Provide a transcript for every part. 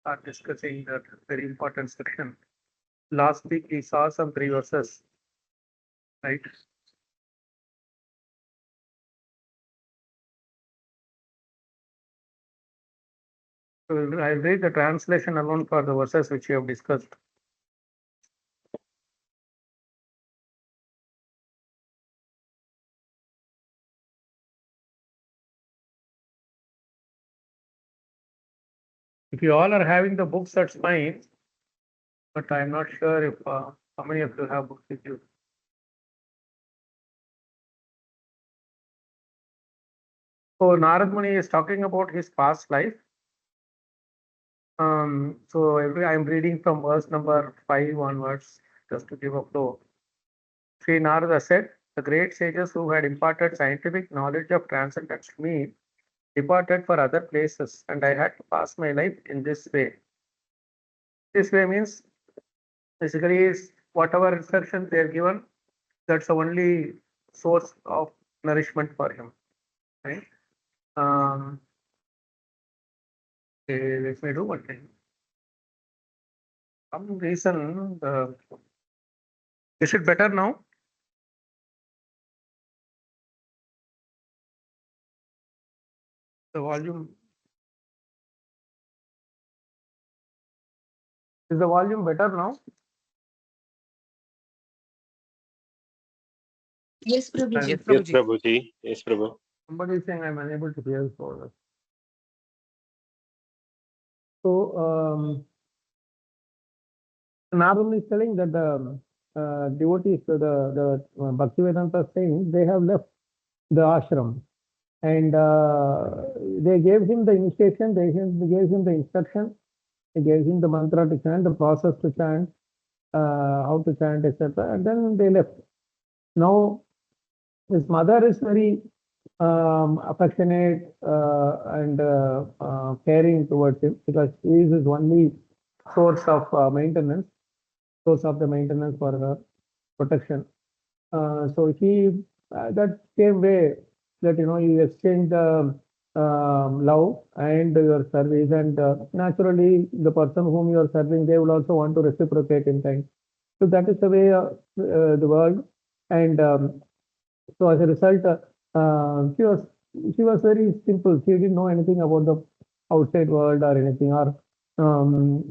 start discussing that very important section. Last week we saw some 3 verses, right? So I'll read the translation alone for the verses which we have discussed. If you all are having the books, that's fine. But I'm not sure if how many of you have books with you. So Narad Muni is talking about his past life. So I'm reading from verse number 5 onwards, just to give a flow. Sri Narada said, the great sages who had imparted scientific knowledge of transcendence to me departed for other places, and I had to pass my life in this way. This way means basically is whatever instructions they are given, that's the only source of nourishment for him. Right? Okay, let me do one thing. Some reason is it better now? The volume is the volume better now? Yes, Prabhuji. Yes, Prabhuji. Yes, Prabhu. Somebody is saying I'm unable to hear for. So Narada is telling that the devotees, the Bhaktivedanta saying they have left the ashram, and they gave him the initiation, they gave him the instruction, they gave him the mantra to chant, the process to chant, how to chant, etc. And then they left. Now his mother is very affectionate and caring towards him, because he is his only source of maintenance, source of the maintenance for her protection. So he, that same way that, you exchange the love and your service, and naturally the person whom you are serving, they will also want to reciprocate in kind. So that is the way the world. And so as a result, she was very simple. She didn't know anything about the outside world or anything, or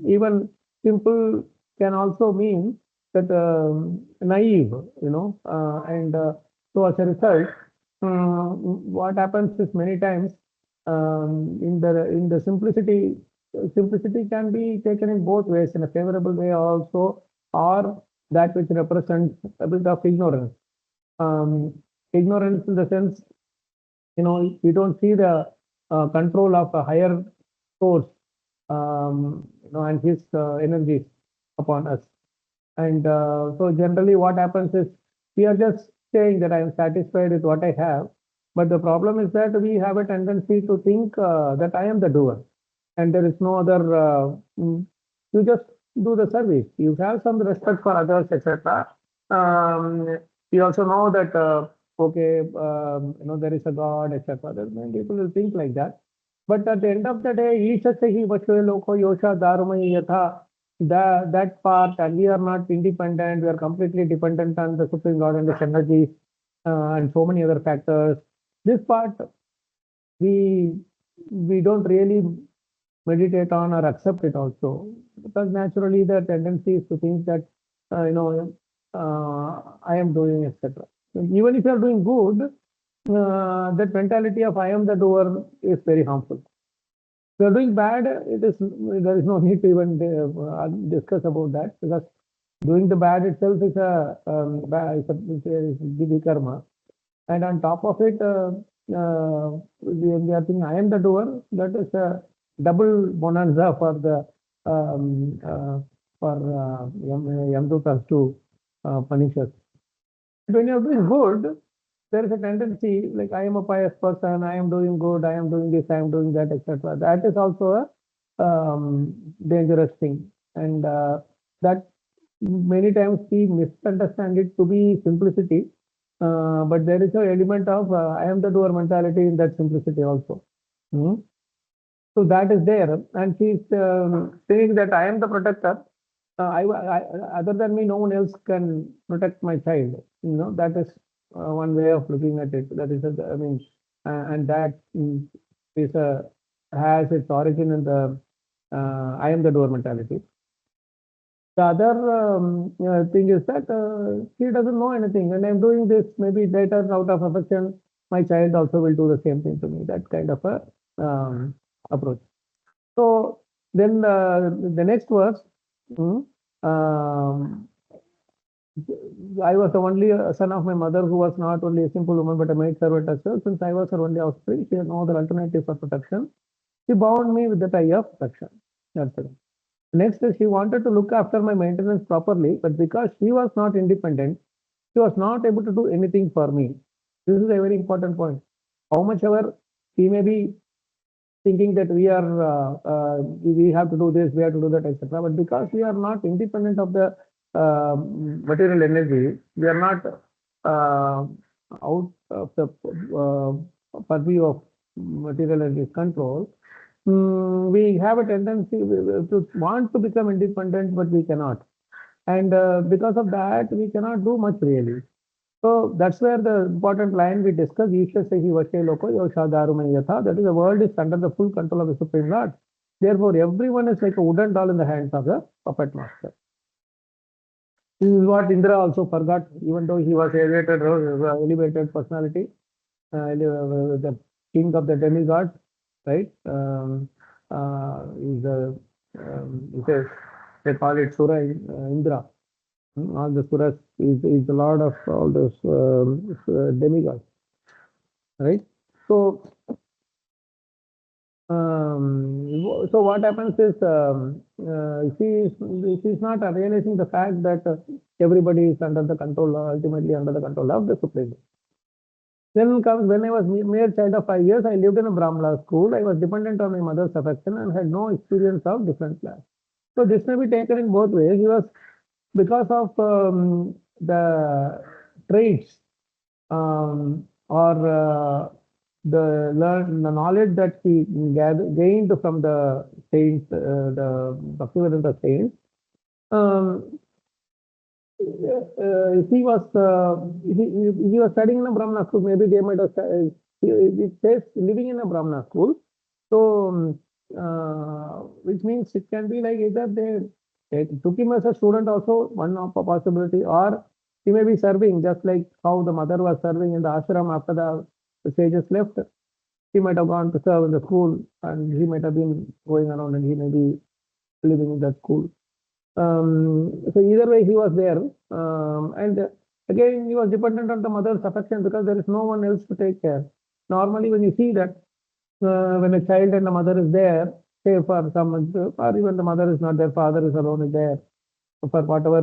even simple can also mean that naive, and so as a result, what happens is many times in the simplicity can be taken in both ways, in a favorable way also, or that which represents a bit of ignorance. Ignorance in the sense, we don't see the control of a higher source, and his energies upon us. And so generally what happens is, we are just saying that I am satisfied with what I have. But the problem is that we have a tendency to think that I am the doer, and there is no other, you just do the service. You have some respect for others, etc. We also know that, okay, there is a God, etc. Many people will think like that. But at the end of the day, Isha Sahi Vashve Loko Yosha Dharumai Yatha, that part, and we are not independent, we are completely dependent on the Supreme God and the energies, and so many other factors. This part, we don't really meditate on or accept it also, because naturally the tendency is to think that, I am doing, etc. Even if you are doing good, that mentality of I am the doer is very harmful. If you are doing bad, there is no need to even discuss about that, because doing the bad itself is a karma. And on top of it, we are thinking I am the doer. That is a double bonanza for the Yamdutas to punish us. When you are doing good, there is a tendency, like I am a pious person, I am doing good, I am doing this, I am doing that, etc. That is also a dangerous thing, and that many times we misunderstand it to be simplicity, but there is an element of I am the doer mentality in that simplicity also. So that is there, and she's saying that I am the protector. Other than me, no one else can protect my child. That is one way of looking at it. That is, I mean, and that is has its origin in the I am the door mentality. The other thing is that she doesn't know anything, and I'm doing this maybe later out of affection. My child also will do the same thing to me. That kind of a approach. So then the next verse, um, I was the only son of my mother who was not only a simple woman but a maid servant as well. Since I was her only offspring, she had no other alternative for protection. She bound me with the tie of protection. That's it. Next, she wanted to look after my maintenance properly, but because she was not independent, she was not able to do anything for me. This is a very important point. How much ever she may be thinking that we have to do this, we have to do that, etc. But because we are not independent of the material energy, we are not out of the purview of material energy control. We have a tendency to want to become independent, but we cannot. And because of that, we cannot do much really. So that's where the important line we discussed, Isha Sehi Vashe Loko Yosha Darumani Yatha. That is, the world is under the full control of the Supreme Lord. Therefore, everyone is like a wooden doll in the hands of the puppet master. This is what Indra also forgot, even though he was elevated personality, the king of the demigods, right? Is the they call it Sura Indra. All the Suras is the lord of all those demigods, right? So, so what happens is she's not realizing the fact that everybody is under the control, ultimately under the control of the Supreme. Then comes when I was mere child of 5 years, I lived in a Brahmana school. I was dependent on my mother's affection and had no experience of different class. So this may be taken in both ways. He was because of the traits or the knowledge that he gained from the saints, the Bhaktivedanta saints. He was he was studying in a Brahmana school. Maybe they might have it says living in a Brahmana school. So which means it can be like either they took him as a student also, one of a possibility, or he may be serving just like how the mother was serving in the ashram after the sages left. He might have gone to serve in the school, and he might have been going around, and he may be living in that school. So either way, he was there, and again, he was dependent on the mother's affection because there is no one else to take care. Normally, when you see that when a child and the mother is there, say for someone, or even the mother is not there, father is alone is there, for whatever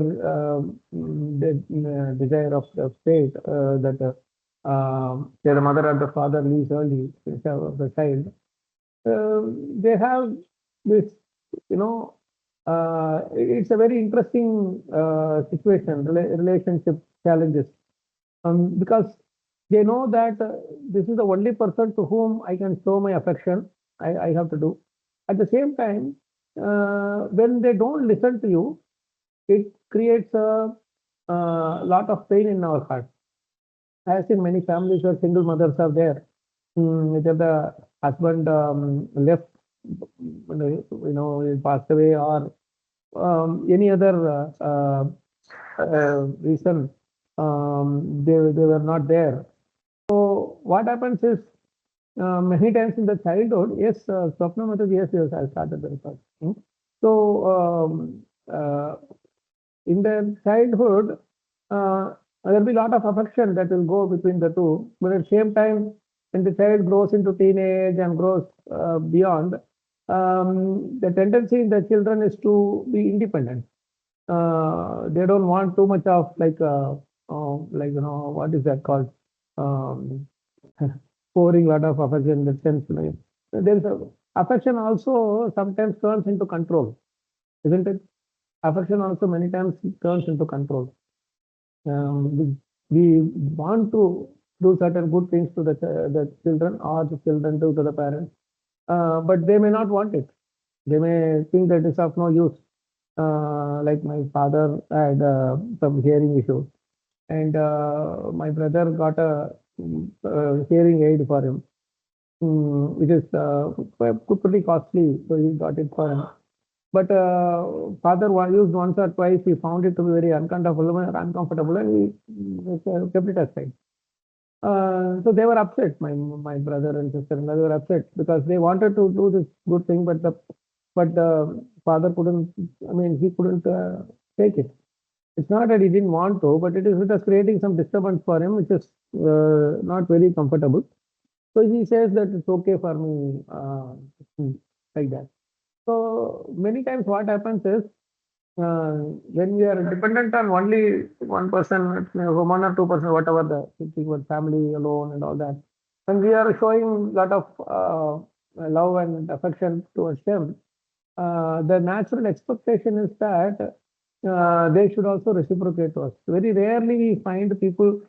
desire of the state that the mother and the father leaves early, the child, they have this, you know, it's a very interesting situation, relationship challenges, because they know that this is the only person to whom I can show my affection. I have to do. At the same time, when they don't listen to you, it creates a lot of pain in our heart. I have seen many families where single mothers are there. Either the husband left, he passed away, or any other reason they were not there. So what happens is many times in the childhood, yes, Swapna Mataji, yes, I started the research. So in the childhood, there will be a lot of affection that will go between the two, but at the same time, when the child grows into teenage and grows beyond, the tendency in the children is to be independent. They don't want too much of like what is that called? Pouring a lot of affection in the sense. There is a affection also sometimes turns into control, isn't it? Affection also many times turns into control. We want to do certain good things to the children, or the children do to the parents. but they may not want it. They may think that it's of no use. Like my father had some hearing issues, and my brother got a hearing aid for him, which is pretty costly. So he got it for him. But father used once or twice. He found it to be very uncomfortable, and he kept it aside. So they were upset. My brother and sister-in-law, they were upset because they wanted to do this good thing, but the father couldn't. I mean, he couldn't take it. It's not that he didn't want to, but it was creating some disturbance for him, which is not very comfortable. So he says that it's okay for me, like that. So many times what happens is when we are dependent on only one person, 1 or 2%, whatever the thing with family alone and all that, and we are showing lot of love and affection towards them, the natural expectation is that they should also reciprocate to us. Very rarely we find people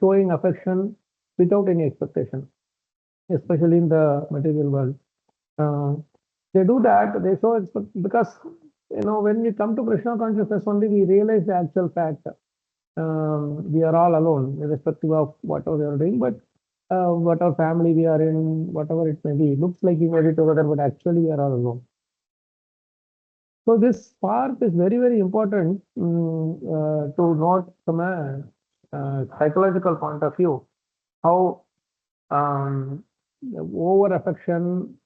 showing affection without any expectation, especially in the material world. Uh, they do that, they show because when we come to Krishna consciousness only we realize the actual fact. We are all alone, irrespective of whatever we are doing, but whatever family we are in, whatever it may be, it looks like we made it together, but actually we are all alone. So this part is very, very important to note from a psychological point of view, how um, over affection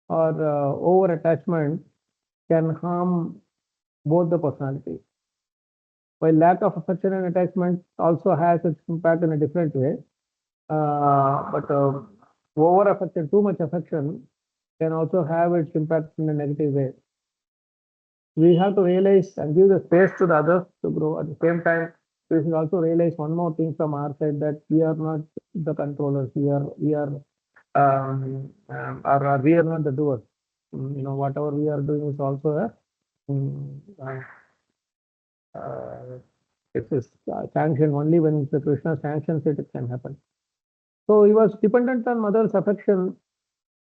or over attachment can harm both the personality. While lack of affection and attachment also has its impact in a different way, but over affection, too much affection can also have its impact in a negative way. We have to realize and give the space to the others to grow. At the same time, we should also realize one more thing from our side, that we are not the controllers. Or we are not the doers. Whatever we are doing is also a mm, it is sanctioned. Only when the Krishna sanctions it, it can happen. So he was dependent on mother's affection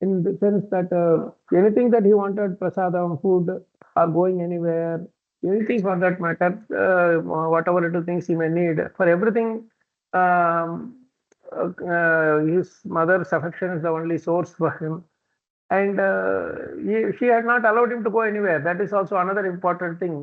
in the sense that anything that he wanted, prasadam, food, or going anywhere, anything for that matter, whatever little things he may need, for everything, um, his mother's affection is the only source for him. And she had not allowed him to go anywhere. That is also another important thing.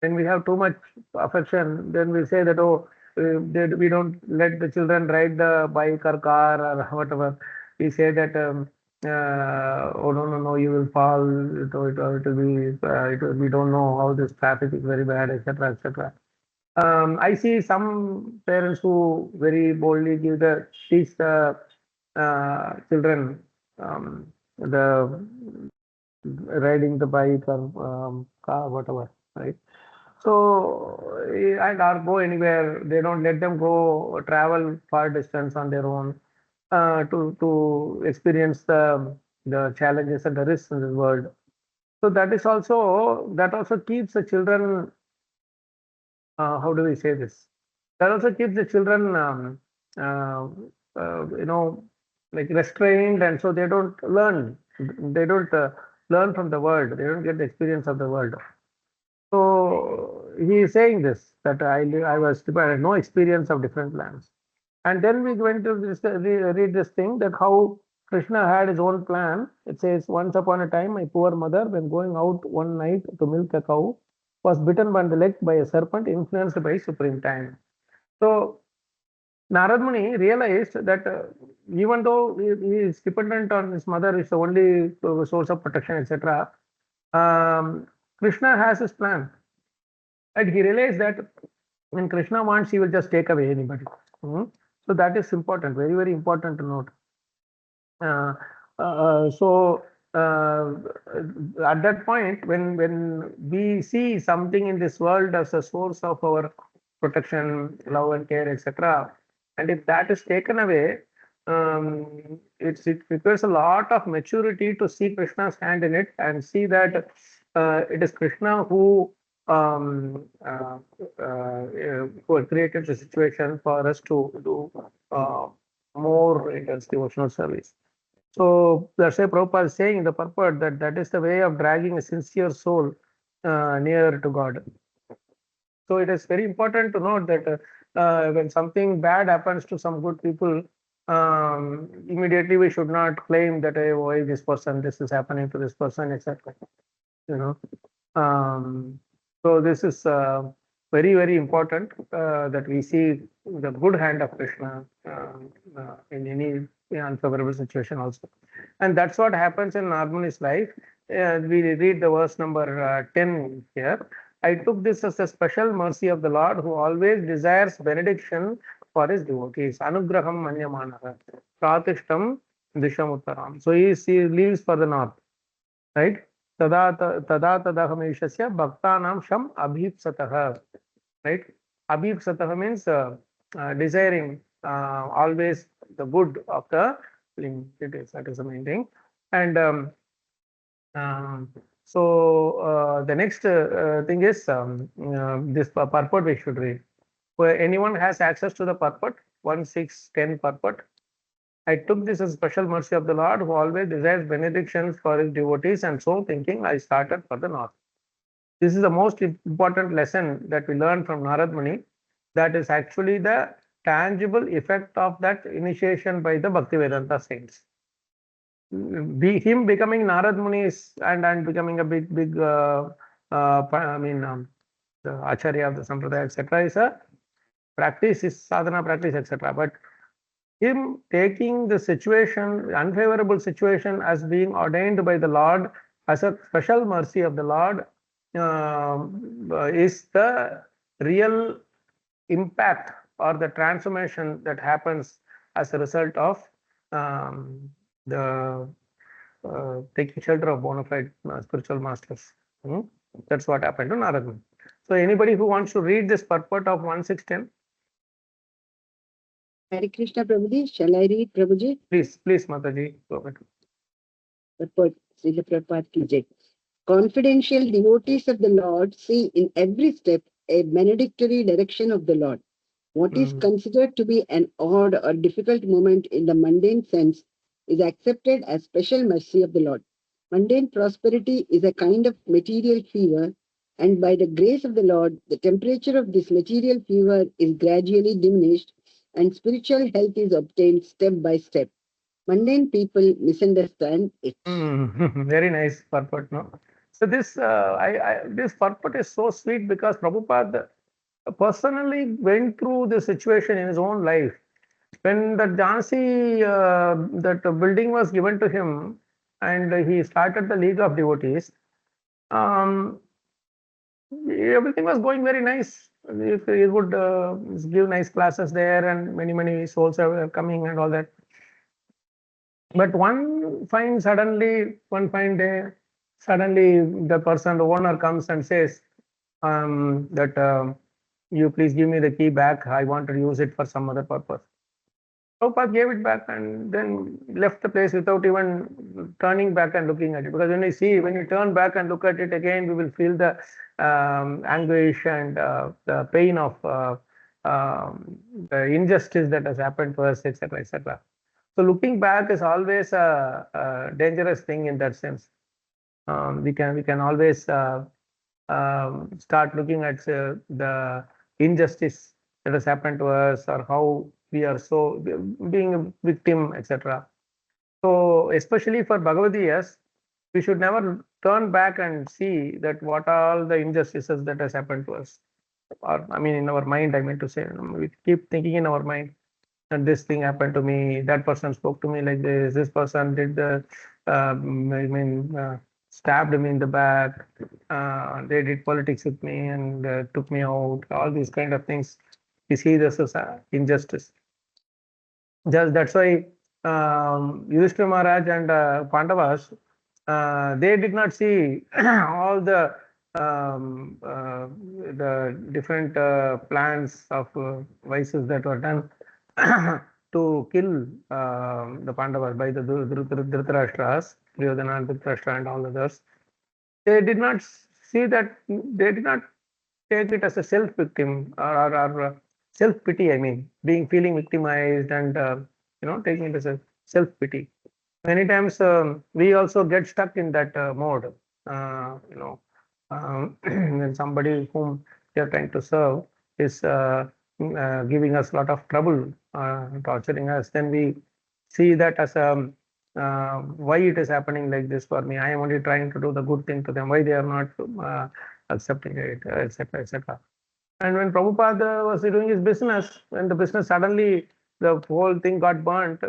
When we have too much affection, then we say that, oh, we don't let the children ride the bike or car or whatever. We say that, oh, no, no, no, you will fall. It will be, we don't know how this traffic is very bad, etc., etc. I see some parents who very boldly teach the children the riding the bike or car, whatever, right? So, and or go anywhere. They don't let them go travel far distance on their own to experience the challenges and the risks in this world. So that also keeps the children. How do we say this? That also keeps the children, uh, you know, like restrained, and so they don't learn. They don't learn from the world. They don't get the experience of the world. So he is saying this, that I was I had no experience of different lands. And then we went to read this thing, that how Krishna had his own plan. It says, once upon a time, my poor mother, when going out one night to milk a cow, was bitten by the leg by a serpent influenced by supreme time. So Narad Muni realized that even though he is dependent on his mother, is the only source of protection, etc., Krishna has his plan. And he realized that when Krishna wants, he will just take away anybody. Mhm. So that is important, very, very important to note. Uh, so at that point, when we see something in this world as a source of our protection, love and care, etc., and if that is taken away, it requires a lot of maturity to see Krishna's hand in it and see that it is Krishna who had created the situation for us to do more intense devotional service. So that's why Prabhupada is saying in the purport that that is the way of dragging a sincere soul nearer to God. So it is very important to note that when something bad happens to some good people, immediately we should not claim that, hey, why this person, this is happening to this person, etc. You know, so this is very, very important that we see the good hand of Krishna in any unfavorable situation also. And that's what happens in Narmani's life. We read the verse number 10 here. I took this as a special mercy of the Lord who always desires benediction for his devotees. Anugraham manyamanaha. Pratishtam dishamuttaram. So he leaves for the north, right? Tada tadahamishasya bhaktanam sham abhipsataha. Right? Abhipsataha means desiring always the good of the living. That is the main thing. And the next thing is this purport we should read. Where anyone has access to the purport, 1:6:10 purport. I took this as special mercy of the Lord who always desires benedictions for his devotees, and so thinking I started for the north. This is the most important lesson that we learn from Narada Muni. That is actually the tangible effect of that initiation by the Bhaktivedanta saints. Him becoming Narad Muni and becoming a big the Acharya of the Sampradaya, etc. is a practice, is sadhana practice, etc. But him taking the situation, unfavorable situation, as being ordained by the Lord as a special mercy of the Lord is the real impact or the transformation that happens as a result of the taking shelter of bona fide spiritual masters. That's what happened to Narada. So anybody who wants to read this purport of 1:6:10? Hare Krishna Prabhuji, shall I read Prabhuji? Please, Mataji, go ahead. Purport, Srila Prabhupada ki jai. Confidential devotees of the Lord see in every step a benedictory direction of the Lord. What is considered to be an odd or difficult moment in the mundane sense is accepted as special mercy of the Lord. Mundane prosperity is a kind of material fever, and by the grace of the Lord, the temperature of this material fever is gradually diminished, and spiritual health is obtained step by step. Mundane people misunderstand it. Very nice purport, no? So this this purport is so sweet because Prabhupada personally went through the situation in his own life. When the Jhansi, that building was given to him and he started the League of Devotees, everything was going very nice. If he would give nice classes there and many souls are coming and all that. But one fine day, suddenly the owner comes and says that you please give me the key back. I want to use it for some other purpose. Prabhupada gave it back and then left the place without even turning back and looking at it. Because when you turn back and look at it again, we will feel the anguish and the pain of the injustice that has happened to us, etc., etc. So looking back is always a dangerous thing in that sense. We can always start looking at the injustice that has happened to us or how we are so being a victim, etc. So especially for Bhagavad-gītas, we should never turn back and see that what are all the injustices that has happened to us. Or in our mind, I mean to say, we keep thinking in our mind that this thing happened to me, that person spoke to me like this person did the, stabbed me in the back, they did politics with me and took me out, all these kind of things. We see this as injustice. Just that's why Yudhishthira Maharaj and Pandavas, they did not see all the different plans of vices that were done to kill the Pandavas by the Dhritarashtra's, Duryodhana, Dhritarashtra and all others. They did not see that, they did not take it as a self-victim or self-pity, feeling victimized and taking it as a self-pity. Many times we also get stuck in that mode. When somebody whom we are trying to serve is giving us a lot of trouble, torturing us, then we see that as a why it is happening like this for me. I am only trying to do the good thing to them. Why they are not accepting it, etc., etc. And when Prabhupada was doing his business, when the business suddenly the whole thing got burnt,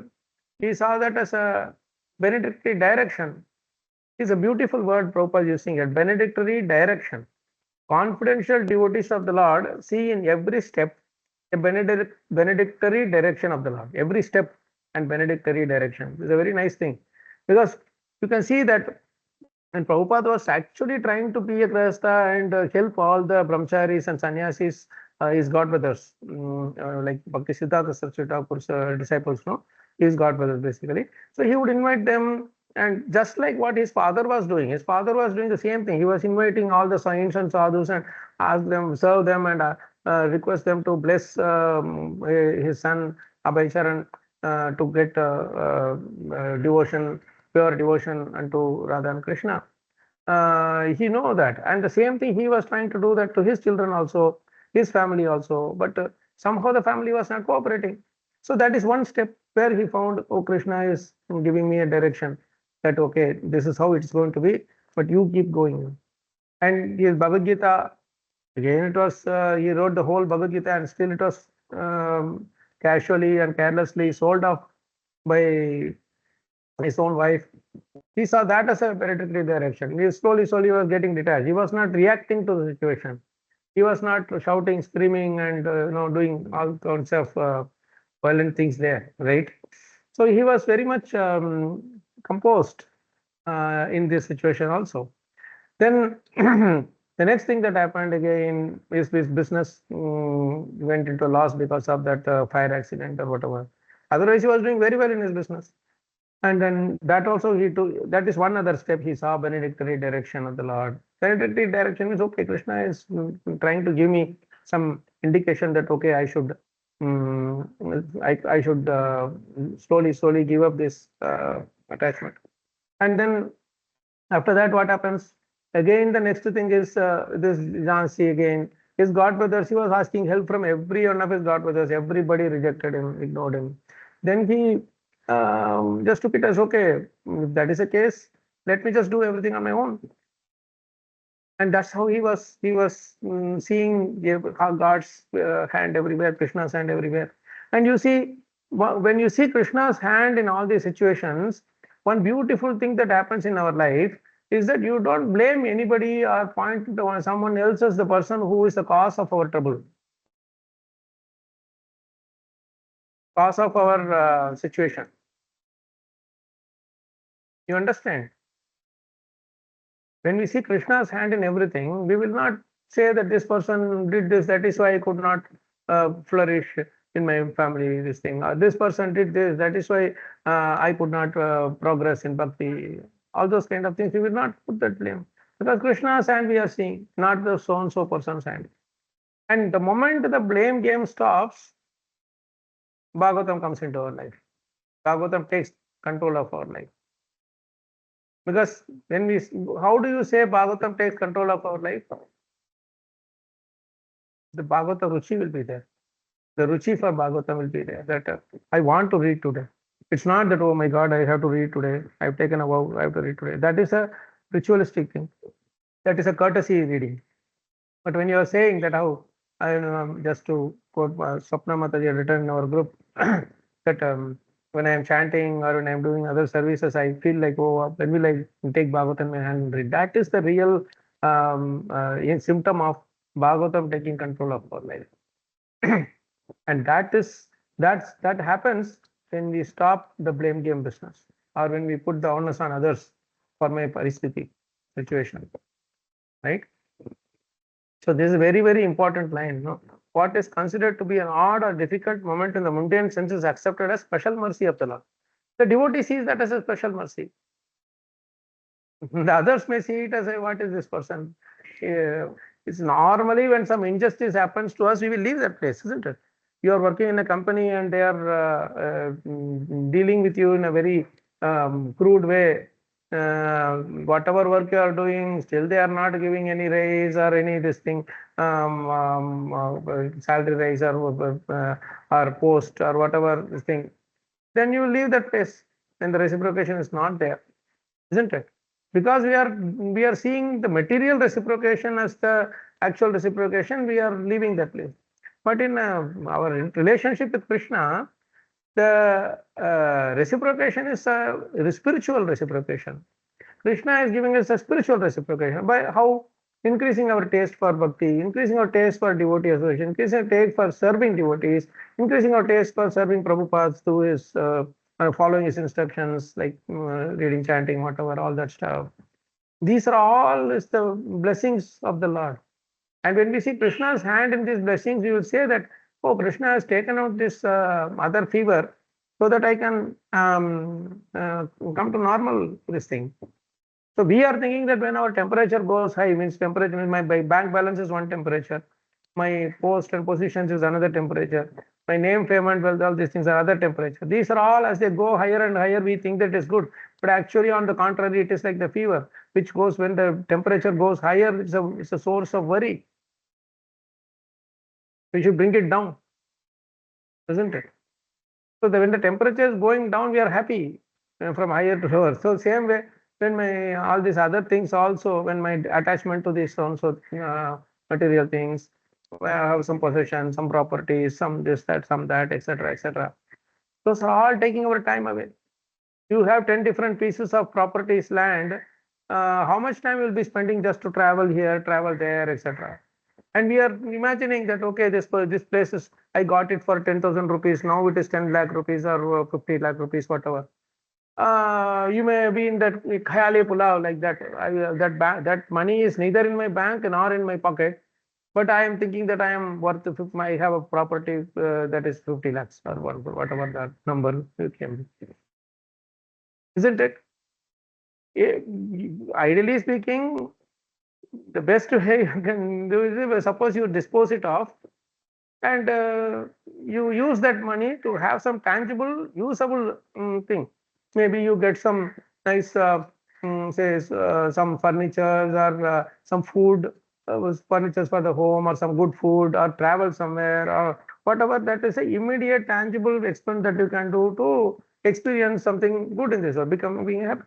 he saw that as a benedictory direction. It's a beautiful word Prabhupada is using it, benedictory direction. Confidential devotees of the Lord see in every step a benedictory direction of the Lord. Every step and benedictory direction is a very nice thing, because you can see that. And Prabhupada was actually trying to be a Grahastha and help all the brahmacharis and sannyasis, his godbrothers, like Bhakti Siddhanta Saraswati Thakur's disciples, no? His godbrothers basically. So he would invite them, and just like what his father was doing, the same thing. He was inviting all the saints and sadhus and ask them, serve them, and request them to bless his son Abhay Charan to get devotion, pure devotion unto Radha and Krishna. He know that, and the same thing he was trying to do that to his children also, his family also, but somehow the family was not cooperating. So that is one step where he found, oh, Krishna is giving me a direction that okay, this is how it's going to be, but you keep going. And his Bhagavad Gita, again it was he wrote the whole Bhagavad Gita, and still it was casually and carelessly sold off by his own wife. He saw that as a predatory direction. He slowly was getting detached. He was not reacting to the situation. He was not shouting, screaming, and doing all kinds of violent things there, right? So he was very much composed in this situation also. Then the next thing that happened again is his business went into loss because of that fire accident or whatever. Otherwise, he was doing very well in his business. And then that also he took, that is one other step. He saw benedictory direction of the Lord. Benedictory direction is okay. Krishna is trying to give me some indication that okay, I should I should slowly give up this attachment. And then after that, what happens? Again, the next thing is this Jansi again. His god brothers, he was asking help from every one of his god brothers. Everybody rejected him, ignored him. Then he just took it as okay, if that is the case, let me just do everything on my own. And that's how he was seeing God's hand everywhere, Krishna's hand everywhere. And you see, when you see Krishna's hand in all these situations, one beautiful thing that happens in our life is that you don't blame anybody or point to someone else as the person who is the cause of our trouble, cause of our situation. You understand? When we see Krishna's hand in everything, we will not say that this person did this, that is why I could not flourish in my family, this thing. Or this person did this, that is why I could not progress in bhakti. All those kind of things, we will not put that blame. Because Krishna's hand we are seeing, not the so-and-so person's hand. And the moment the blame game stops, Bhagavatam comes into our life. Bhagavatam takes control of our life. Because when we, how do you say Bhagavatam takes control of our life? The Bhagavata Ruchi will be there. The Ruchi for Bhagavatam will be there. That I want to read today. It's not that, oh my God, I have to read today. I've taken a vow, I have to read today. That is a ritualistic thing. That is a courtesy reading. But when you are saying that, how, I know, just to quote Swapna Mataji written in our group, that when I am chanting or when I am doing other services, I feel like, oh, when will I take Bhagavatam in my hand and read? That is the real symptom of Bhagavatam taking control of our life. And that happens when we stop the blame game business, or when we put the onus on others for my paristhiti situation, right? So this is a very important line. No? What is considered to be an odd or difficult moment in the mundane sense is accepted as special mercy of the Lord. The devotee sees that as a special mercy. The others may see it as a, what is this person? It's normally when some injustice happens to us, we will leave that place, isn't it? You are working in a company and they are dealing with you in a very crude way. Whatever work you are doing, still they are not giving any raise or any this thing, salary raise or post or whatever this thing. Then you leave that place. Then the reciprocation is not there, isn't it? Because we are seeing the material reciprocation as the actual reciprocation, we are leaving that place. But in our relationship with Krishna, the reciprocation is a spiritual reciprocation. Krishna is giving us a spiritual reciprocation by how increasing our taste for bhakti, increasing our taste for devotee association, increasing our taste for serving devotees, increasing our taste for serving Prabhupada through his following his instructions, like reading, chanting, whatever, all that stuff. These are all is the blessings of the Lord. And when we see Krishna's hand in these blessings, we will say that, oh, Krishna has taken out this other fever so that I can come to normal this thing. So we are thinking that when our temperature goes high, means temperature, means my bank balance is one temperature, my post and positions is another temperature, my name, fame and wealth, all these things are other temperature. These are all, as they go higher and higher, we think that is good. But actually, on the contrary, it is like the fever, which goes when the temperature goes higher, it's a source of worry. We should bring it down, isn't it? So when the temperature is going down, we are happy from higher to lower. So same way, when my all these other things also, when my attachment to this also material things, I have some possession, some properties, some this, that, some that, etc., etc. Those are all taking our time away. You have 10 different pieces of properties, land. How much time you will be spending just to travel here, travel there, etc. And we are imagining that, okay, this place is, I got it for 10,000 rupees. Now it is 10 lakh rupees or 50 lakh rupees, whatever. You may be in that khayali pulav like that. That money is neither in my bank nor in my pocket, but I am thinking that I am worth, I have a property that is 50 lakhs or whatever that number can be. Isn't it? Ideally speaking, the best way you can do is, suppose you dispose it off and you use that money to have some tangible, usable thing. Maybe you get some nice, say, some furnitures or some food, furnitures for the home, or some good food, or travel somewhere, or whatever. That is an immediate, tangible expense that you can do to experience something good in this world, being happy.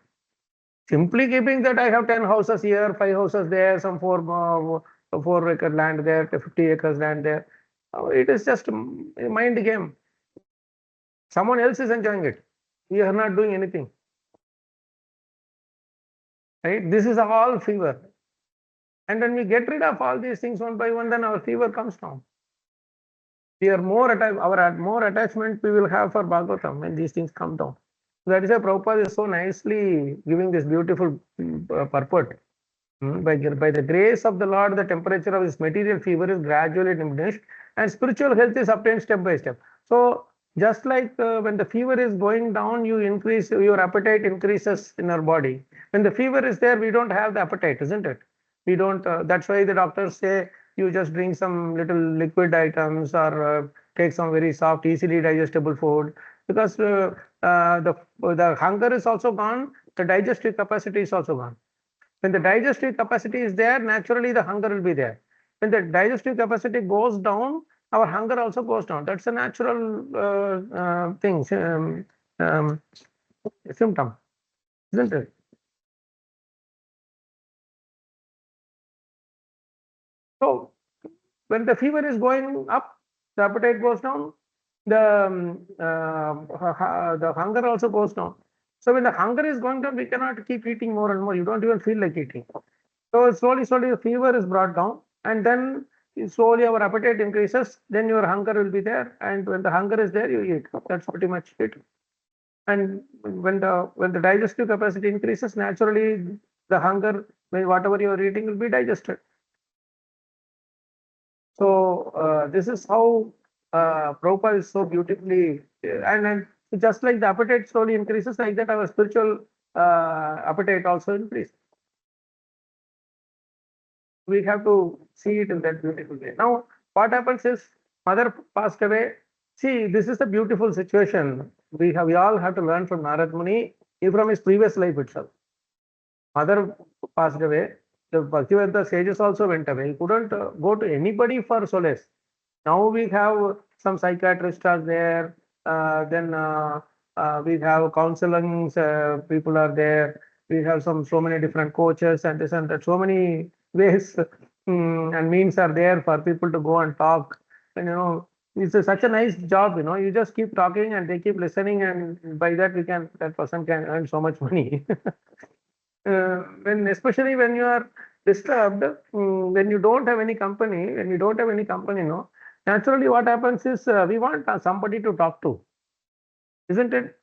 Simply keeping that I have 10 houses here, 5 houses there, some 4-acre land there, 50 acres land there. It is just a mind game. Someone else is enjoying it. We are not doing anything. Right? This is all fever. And when we get rid of all these things one by one, then our fever comes down. We are more attachment we will have for Bhagavatam when these things come down. That is why Prabhupada is so nicely giving this beautiful purport. By the grace of the Lord, the temperature of this material fever is gradually diminished, and spiritual health is obtained step by step. So, just like when the fever is going down, your appetite increases in our body. When the fever is there, we don't have the appetite, isn't it? We don't. That's why the doctors say you just drink some little liquid items or take some very soft, easily digestible food, because the hunger is also gone, the digestive capacity is also gone. When the digestive capacity is there, naturally the hunger will be there. When the digestive capacity goes down, our hunger also goes down. That's a natural thing, symptom, isn't it? So when the fever is going up, the appetite goes down, the hunger also goes down. So when the hunger is going down, we cannot keep eating more and more. You don't even feel like eating. So slowly the fever is brought down, and then slowly our appetite increases. Then your hunger will be there, and when the hunger is there, you eat. That's pretty much it. And when the digestive capacity increases, naturally the hunger, whatever you are eating, will be digested. So this is how Prabhupada is so beautifully, and just like the appetite slowly increases, like that our spiritual appetite also increases. We have to see it in that beautiful way. Now, what happens is, mother passed away. See, this is the beautiful situation. We all have to learn from Narada Muni. from his previous life itself. Mother passed away. The Bhaktivedanta sages also went away. He couldn't go to anybody for solace. Now we have some psychiatrists are there. Then we have counseling people are there. We have so many different coaches and this and that. So many ways and means are there for people to go and talk. And it's such a nice job. You just keep talking and they keep listening, and by that that person can earn so much money. Especially when you are disturbed, when you don't have any company, no, naturally what happens is we want somebody to talk to, isn't it?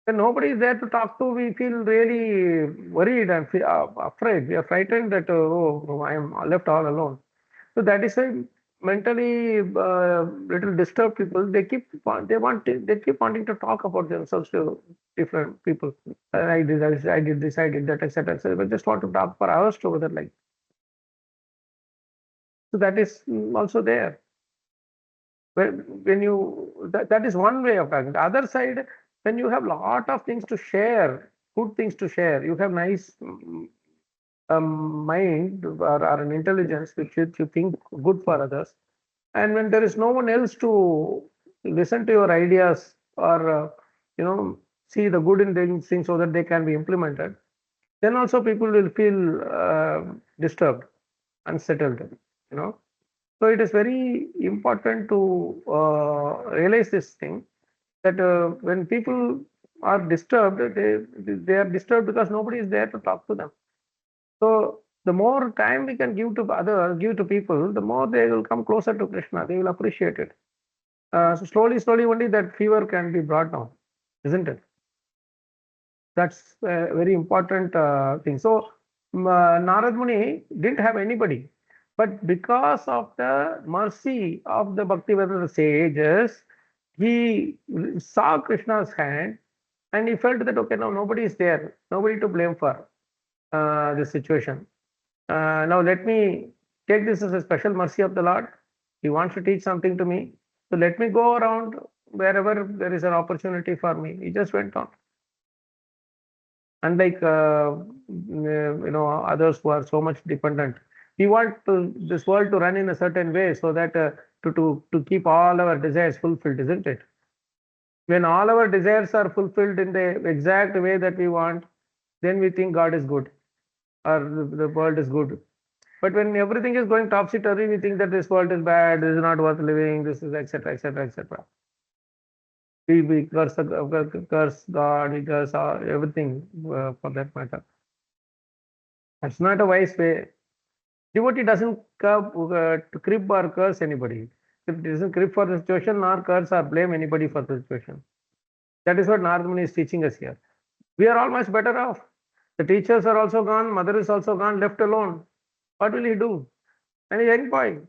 When nobody is there to talk to, we feel really worried and afraid. We are frightened that I am left all alone. So that is why mentally little disturbed people, they keep wanting to talk about themselves to different people. I did this, I did this, I did that, etc. So they just want to talk for hours together, like. So that is also there. When you that is one way of talking. The other side, when you have lot of things to share, good things to share, you have nice mind or an intelligence which you think good for others. And when there is no one else to listen to your ideas or see the good in things so that they can be implemented, then also people will feel disturbed, unsettled. So it is very important to realize this thing, that when people are disturbed, they are disturbed because nobody is there to talk to them. So the more time we can give to people, the more they will come closer to Krishna. They will appreciate it. So slowly, only that fever can be brought down, isn't it? That's a very important thing. So Narad Muni didn't have anybody, but because of the mercy of the Bhaktivedanta sages, he saw Krishna's hand and he felt that, okay, now nobody is there, nobody to blame for this situation. Now let me take this as a special mercy of the Lord. He wants to teach something to me. So let me go around wherever there is an opportunity for me. He just went on. Unlike others who are so much dependent, we want this world to run in a certain way so that to keep all our desires fulfilled, isn't it? When all our desires are fulfilled in the exact way that we want, then we think God is good or the world is good. But when everything is going topsy-turvy, we think that this world is bad, this is not worth living, this is etc. etc. etc. We curse God, we curse everything for that matter. That's not a wise way. Devotee doesn't crib or curse anybody. It doesn't crib for the situation nor curse or blame anybody for the situation. That is what Narada Muni is teaching us here. We are all much better off. The teachers are also gone, mother is also gone, left alone. What will he do? And he's a young boy.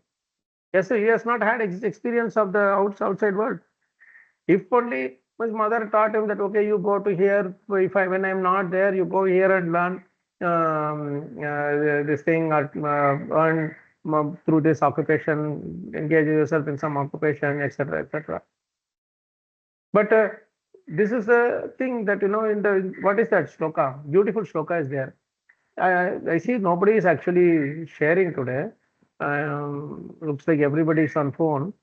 Yes, he has not had experience of the outside world. If only his mother taught him that, okay, you go to here, when I'm not there, you go here and learn this thing, or earn through this occupation, engage yourself in some occupation, etc., etc. But this is the thing that, in the, what is that shloka? Beautiful shloka is there. I see nobody is actually sharing today. Looks like everybody is on phone.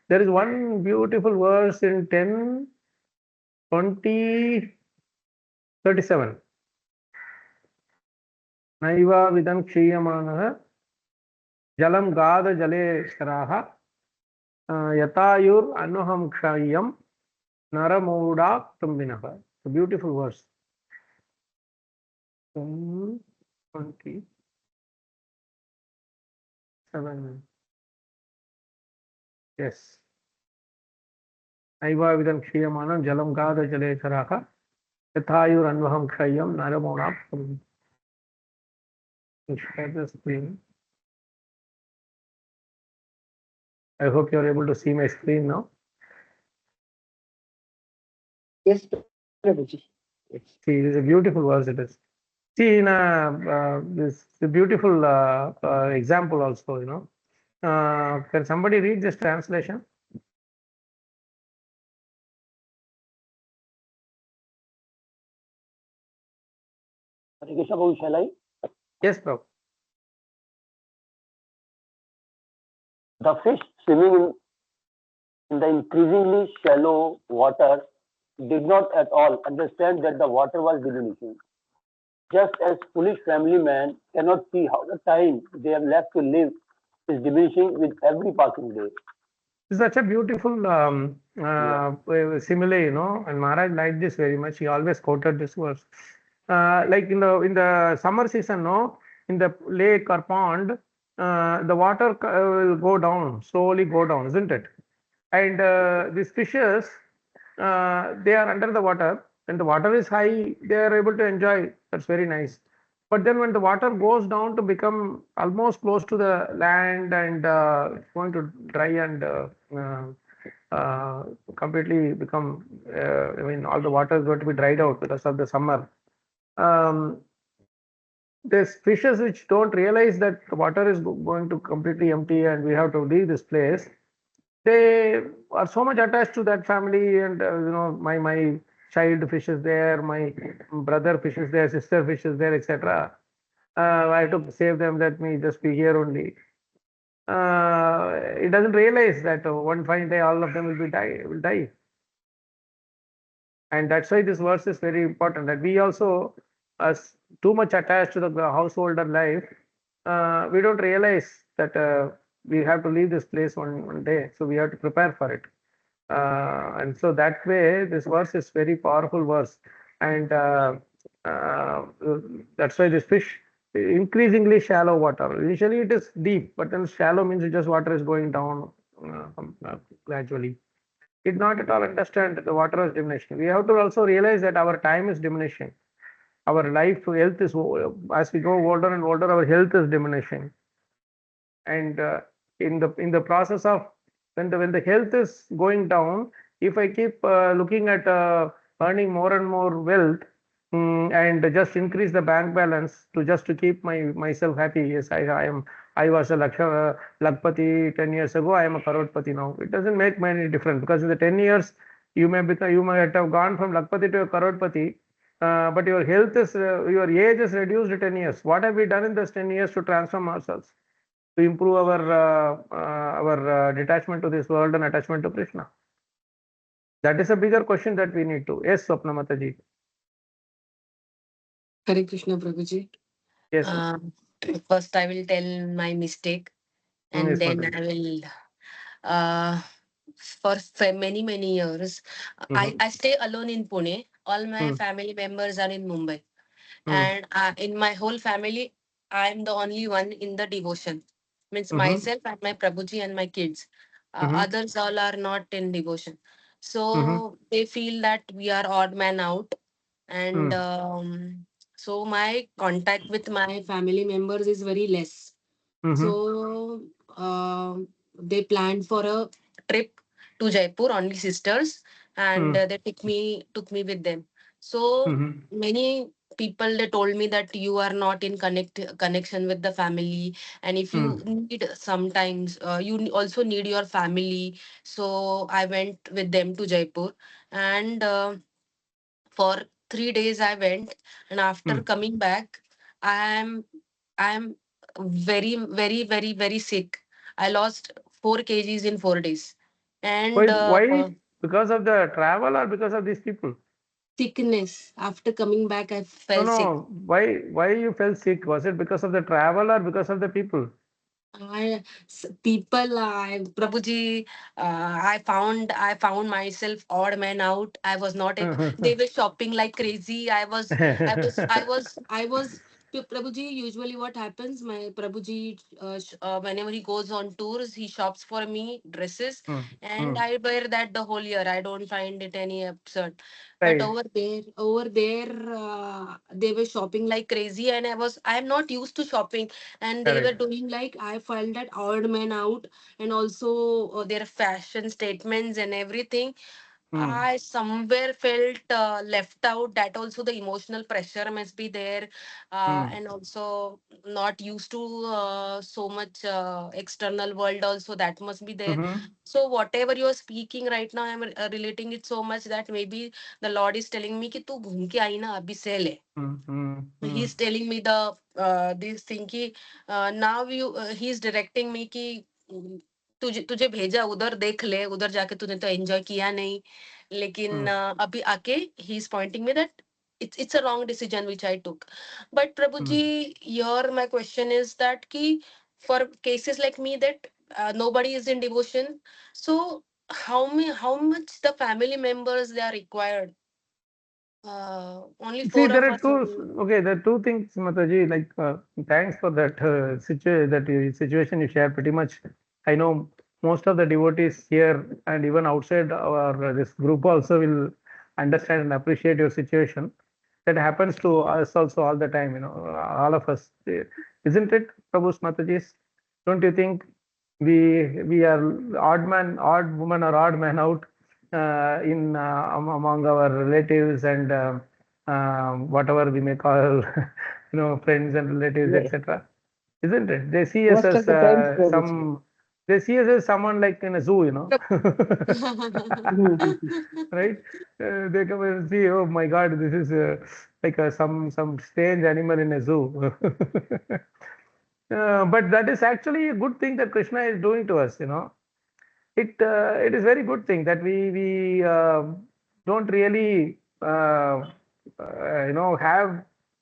There is one beautiful verse in 10, 20, 37. Naiva vidam kshiyamanaha jalam gada jale sharaha yatayur anuham kshayam naramuda tumbinaha. It's a beautiful verse. 27. Yes. Naiva vidam kshiyamana jalam gada jale sharaha yatayur anuham kshayam naramuda tumbinaha. Share the screen. I hope you are able to see my screen now. Yes, Prabhuji. Yes. See, it is a beautiful verse. It is. See, in this beautiful example also, can somebody read this translation? Hare Krishna Prabhu, shall I? Yes, Prabhu. The fish swimming in the increasingly shallow water did not at all understand that the water was diminishing. Just as foolish family men cannot see how the time they have left to live is diminishing with every passing day. It's such a beautiful simile, and Maharaj liked this very much. He always quoted this verse. Like in the summer season, no, in the lake or pond, the water will go down, slowly go down, isn't it? And these fishes, they are under the water. When the water is high, they are able to enjoy. That's very nice. But then when the water goes down to become almost close to the land and it's going to dry and completely become, I mean, all the water is going to be dried out because of the summer. Um, there's fishes which don't realize that the water is going to completely empty and we have to leave this place. They are so much attached to that family, and my child fishes there, my brother fishes there, sister fishes there, etc. I have to save them. Let me just be here only. It doesn't realize that one fine day all of them will die, and that's why this verse is very important. That we also, as too much attached to the householder life, we don't realize that we have to leave this place one day. So we have to prepare for it. And so that way, this verse is very powerful verse, and uh, that's why this fish increasingly shallow water. Initially, it is deep, but then shallow means it just water is going down gradually. Did not at all understand that the water is diminishing. We have to also realize that our time is diminishing. Our life health is as we go older and older, our health is diminishing, and in the process of when the health is going down, if I keep looking at earning more and more wealth, and just increase the bank balance to keep myself happy. Yes, I was a lakpati 10 years ago. I am a crorepati now. It doesn't make many difference, because in the 10 years you might have gone from lakpati to a crorepati, but your health is your age is reduced to 10 years. What have we done in those 10 years to transform ourselves, to improve our detachment to this world and attachment to Krishna? That is a bigger question that we need to. Yes, Swapna Mataji. Hare Krishna Prabhuji. Yes. First, I will tell my mistake, and Yes, then Mataji. I will. Uh, for many years, I stay alone in Pune. All my family members are in Mumbai, and in my whole family, I'm the only one in the devotion. Means myself and my Prabhuji and my kids. Others all are not in devotion, so they feel that we are odd man out, and so my contact with my family members is very less. So they planned for a trip to Jaipur, only sisters, and they took me with them. So many people, they told me that you are not in connection with the family, and if you need sometimes you also need your family. So I went with them to Jaipur, and for 3 days I went, and after coming back, i am I am very sick. I lost 4 kgs in 4 days. Why? And Why? Because of the travel or because of these people? sickness. After coming back, I No, fell sick. no. Why you felt sick? Was it because of the travel or because of the people? People, Prabhuji, I found myself odd man out. I was not able. They were shopping like crazy. I was. Prabhuji, usually what happens, my Prabhuji, whenever he goes on tours, he shops for me dresses, and I wear that the whole year. I don't find it any absurd. But Right. over there, they were shopping like crazy, and I'm not used to shopping, and they were Correct. doing like, I felt that odd man out, and also their fashion statements and everything. I somewhere felt left out. That also the emotional pressure must be there, and also not used to so much external world. Also that must be there. So whatever you are speaking right now, I'm relating it so much that maybe the Lord is telling me कि तू घूम के आई ना अभी से ले. He's telling me the this thing कि now you he's directing me कि तुझे तुझे भेजा उधर देख ले उधर जाके तूने तो एंजॉय किया नहीं लेकिन अभी आके he is pointing me that it's a wrong decision which I took. But Prabhuji, here my question is that ki for cases like me that nobody is in devotion, so how much the family members they are required? Only See, four there of are us only. okay, there are two things, Mataji. Like, thanks for that situation you share. Pretty much, I know most of the devotees here and even outside our this group also will understand and appreciate your situation. That happens to us also all the time. All of us, isn't it, Prabhu's Matajis? Don't you think we are odd woman or odd man out in among our relatives and whatever we may call, friends and relatives, Yes. etc. Isn't it? They see us Most as of the times, Prabhuji. they see us as someone like in a zoo, right? They come and see, oh my God, this is like some strange animal in a zoo. But that is actually a good thing that Krishna is doing to us, it is very good thing that we don't really have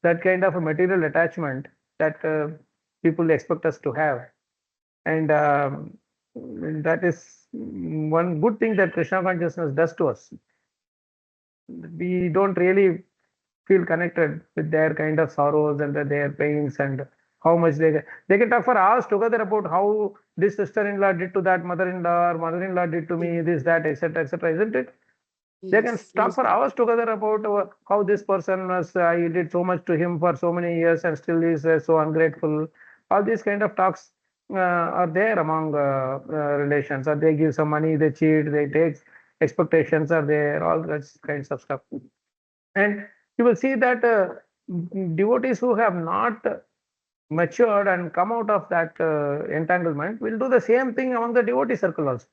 that kind of a material attachment that people expect us to have, and that is one good thing that Krishna consciousness does to us. We don't really feel connected with their kind of sorrows and their pains and how much they can talk for hours together about how this sister-in-law did to that mother-in-law or mother-in-law did to me this that etc etc, isn't it? They can Yes. talk for hours together about how this person was I did so much to him for so many years and still is so ungrateful. All these kind of talks are there among relations, or they give some money, they cheat, they take expectations are there, all that kinds of stuff. And you will see that devotees who have not matured and come out of that entanglement will do the same thing among the devotee circle also.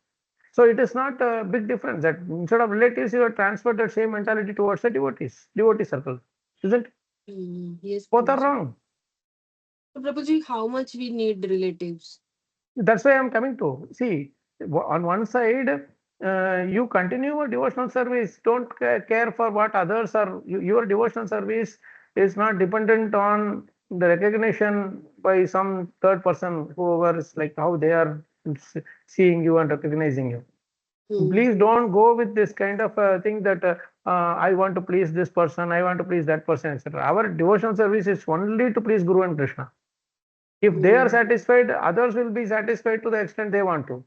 So it is not a big difference that instead of relatives, you have transferred that same mentality towards the devotee circle, isn't it? Yes, Both are Prabhuji. wrong. So, Prabhuji, how much we need relatives? That's why I'm coming to. See, on one side, you continue your devotional service. Don't care for what others are. Your devotional service is not dependent on the recognition by some third person, whoever is like how they are seeing you and recognizing you. Please don't go with this kind of thing that I want to please this person, I want to please that person, etc. Our devotional service is only to please Guru and Krishna. If they are satisfied, others will be satisfied to the extent they want to.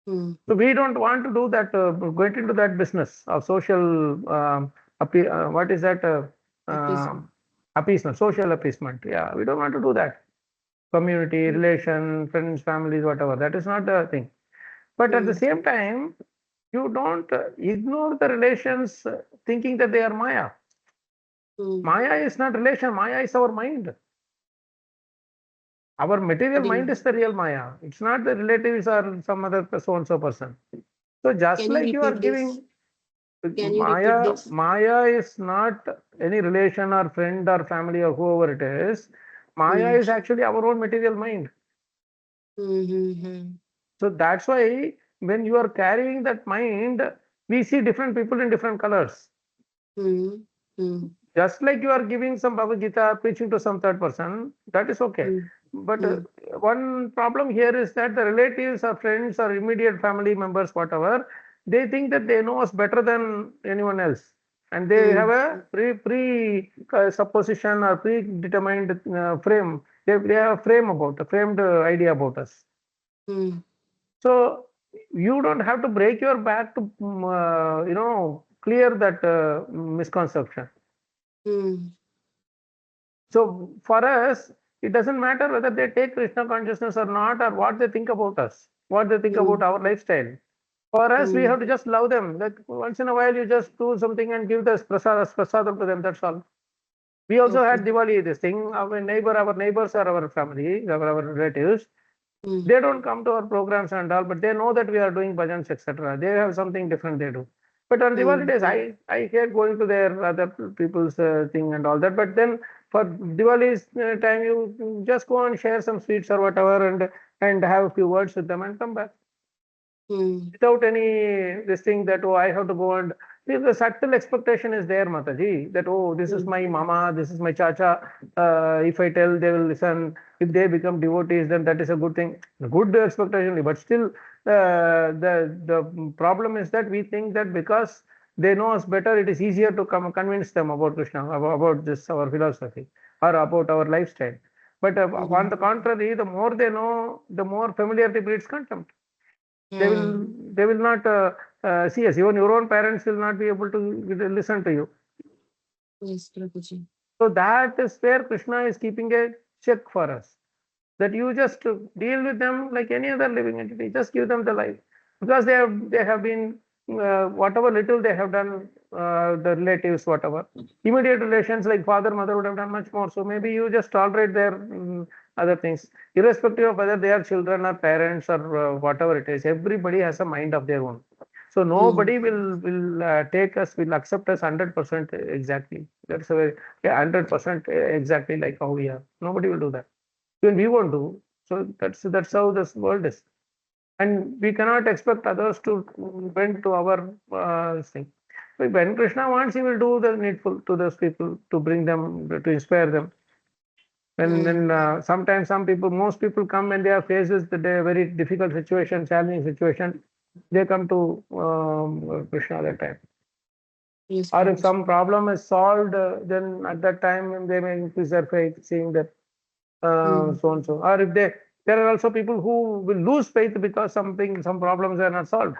So we don't want to do that, get into that business of social, what is that? Appeasement, social appeasement. Yeah, we don't want to do that. Community, relation, friends, families, whatever. That is not the thing. But at the same time, you don't ignore the relations thinking that they are Maya. Maya is not relation, Maya is our mind. Our material mind is the real Maya. It's not the relatives or some other so and so person. So just Can you like you are repeat this? giving Can you repeat Maya, this? Maya is not any relation or friend or family or whoever it is. Maya is actually our own material mind. So that's why when you are carrying that mind, we see different people in different colors. Just like you are giving some Bhagavad Gita, preaching to some third person, that is okay. But one problem here is that the relatives or friends or immediate family members, whatever, they think that they know us better than anyone else. And they have a supposition or predetermined frame. They have a framed idea about us. So you don't have to break your back to, clear that misconception. So for us, it doesn't matter whether they take Krishna consciousness or not, or what they think about us, what they think about our lifestyle. For us, we have to just love them. Like once in a while, you just do something and give the prasadam to them. That's all. We also had Diwali. This thing. Our neighbors are our family, our relatives. They don't come to our programs and all, but they know that we are doing bhajans, etc. They have something different they do. But on Diwali days, I hate going to their other people's thing and all that. But then for Diwali's time, you just go and share some sweets or whatever, and have a few words with them and come back without any this thing that, oh, I have to go and see, the subtle expectation is there, Mataji, that, oh, this is my mama, this is my chacha. If I tell, they will listen. If they become devotees, then that is a good thing. Good expectation, but still, the problem is that we think that because they know us better, it is easier to convince them about Krishna, about this our philosophy, or about our lifestyle. But on the contrary, the more they know, the more familiarity breeds contempt. They will not see us. Even your own parents will not be able to listen to you. Yes, Prabhuji. So that is where Krishna is keeping a check for us. That you just deal with them like any other living entity. Just give them the life, because they have been whatever little they have done, the relatives, whatever immediate relations like father, mother would have done much more. So maybe you just tolerate their other things, irrespective of whether they are children or parents or whatever it is. Everybody has a mind of their own. So nobody will take us, will accept us 100% exactly. That's a very 100% exactly like how we are. Nobody will do that. Even we won't do. So that's how this world is, and we cannot expect others to bend to our thing. When Krishna wants, he will do the needful to those people to bring them, to inspire them. When sometimes most people come when they are faced with a very difficult situation, challenging situation, they come to Krishna that time. Yes, Or if Prabhuji. some problem is solved, then at that time they may increase their faith, seeing that so and so. Or if there are also people who will lose faith because some problems are not solved.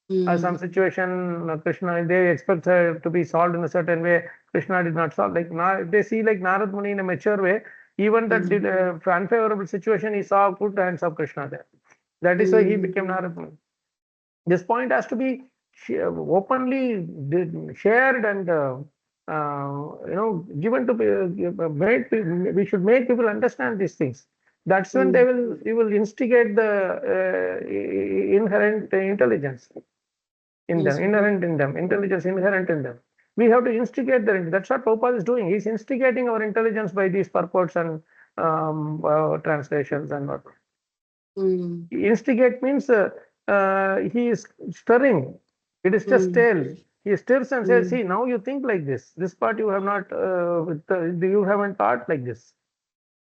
Some situation, Krishna, they expect to be solved in a certain way. Krishna did not solve. Like they see like Narada Muni in a mature way. Even that unfavorable situation, he saw good hands of Krishna there. That is why he became Narada Muni. This point has to be openly shared and given to we should make people understand these things. That's when we will instigate the inherent intelligence in them, intelligence inherent in them. We have to instigate their. That's what Prabhupada is doing. He's instigating our intelligence by these purports and translations and what. Instigate means he is stirring. It is just tale. He stirs and says, "See, now you think like this. This part you have not, you haven't thought like this."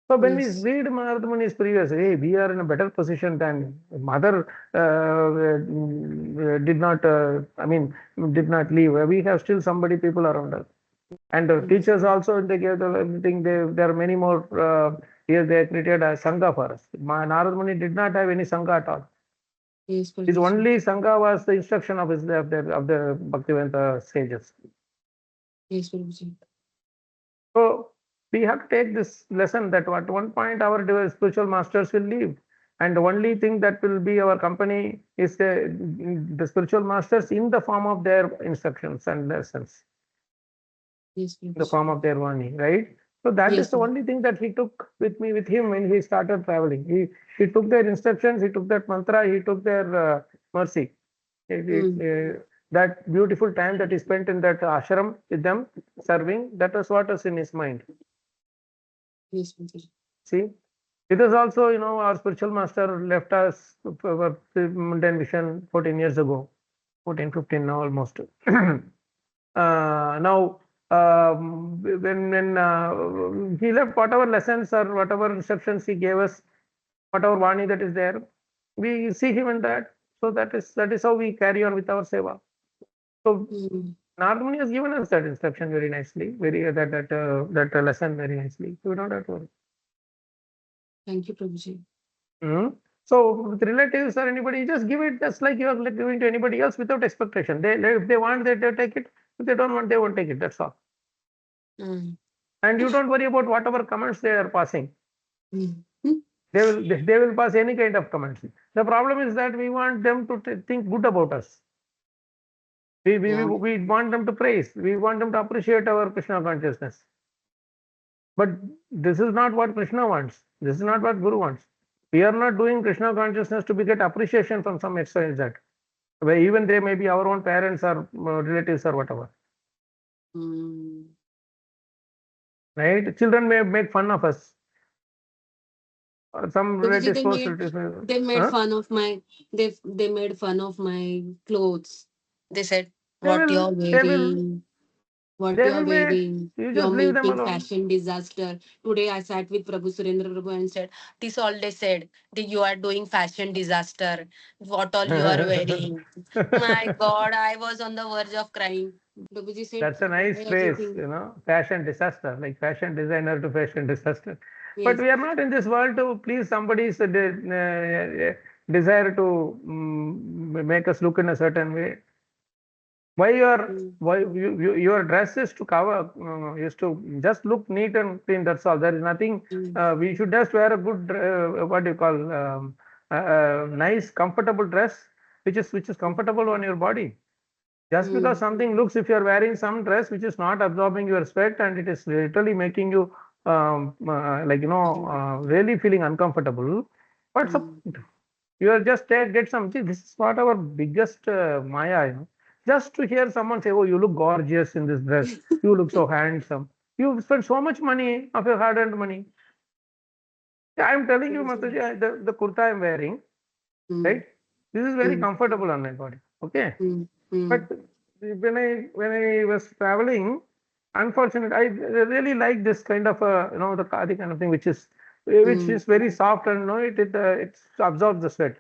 So when we read Narada Muni's previous, hey, we are in a better position than mother did not. Did not leave. We have still people around us, and teachers also. They gave everything. There are many more. Here they created a sangha for us. Narada Muni did not have any sangha at all. Yes, His Prabhuji. only sangha was the instruction of the Bhaktivedanta sages. Yes, Prabhuji. So we have to take this lesson that at one point our spiritual masters will leave, and the only thing that will be our company is the spiritual masters in the form of their instructions and lessons, Yes, in the Prabhuji. form of their Vani, right? So that Yes, is the only thing that he took with him when he started traveling. He took their instructions, he took that mantra, he took their mercy. That beautiful time that he spent in that ashram with them, serving, that was what was in his mind. Yes, Prabhuji. See, it is also, our spiritual master left us for mundane vision 14 years ago, 14, 15 now almost. Now, when he left, whatever lessons or whatever instructions he gave us, whatever Vani that is there, we see him in that. So that is how we carry on with our seva. So Narada Muni has given us that instruction very nicely, that lesson very nicely. So we don't have to worry. Thank you, Prabhuji. So with relatives or anybody, just give it just like you are giving to anybody else without expectation. If they want, they take it. If they don't want, they won't take it. That's all. And you don't worry about whatever comments they are passing. They will pass any kind of comments. The problem is that we want them to think good about us. We want them to praise. We want them to appreciate our Krishna consciousness. But this is not what Krishna wants. This is not what Guru wants. We are not doing Krishna consciousness to get appreciation from some extent that, where even they may be our own parents or relatives or whatever. Right? Children may make fun of us. Or some Prabhuji, relatives, close relatives. they made Huh? fun of my they made fun of my clothes. They said, They what will, you're they will, wearing, what they you're will make. wearing, You you're just leave them making alone. fashion disaster. Today I sat with Prabhu Surendra Prabhu and said, this all they said, that you are doing fashion disaster. What all you are wearing. My God, I was on the verge of crying. Prabhuji said, That's a nice why are you phrase, thinking? fashion disaster, like fashion designer to fashion disaster. But Yes. we are not in this world to please somebody's desire to make us look in a certain way. Your dress is to cover, is to just look neat and clean. That's all. There is nothing. We should just wear a good, what do you call, nice, comfortable dress, which is comfortable on your body. Just because something looks, if you're wearing some dress which is not absorbing your sweat and it is literally making you really feeling uncomfortable, what's up? You are just get some. See, this is what our biggest maya. Just to hear someone say, "Oh, you look gorgeous in this dress. You look so handsome. You spent so much money of your hard-earned money." Yeah, I'm telling you, Mataji, the kurta I'm wearing, right? This is very comfortable on my body. Okay. But when I was traveling, unfortunately, I really like this kind of the khadi kind of thing, which is very soft and it absorbs the sweat.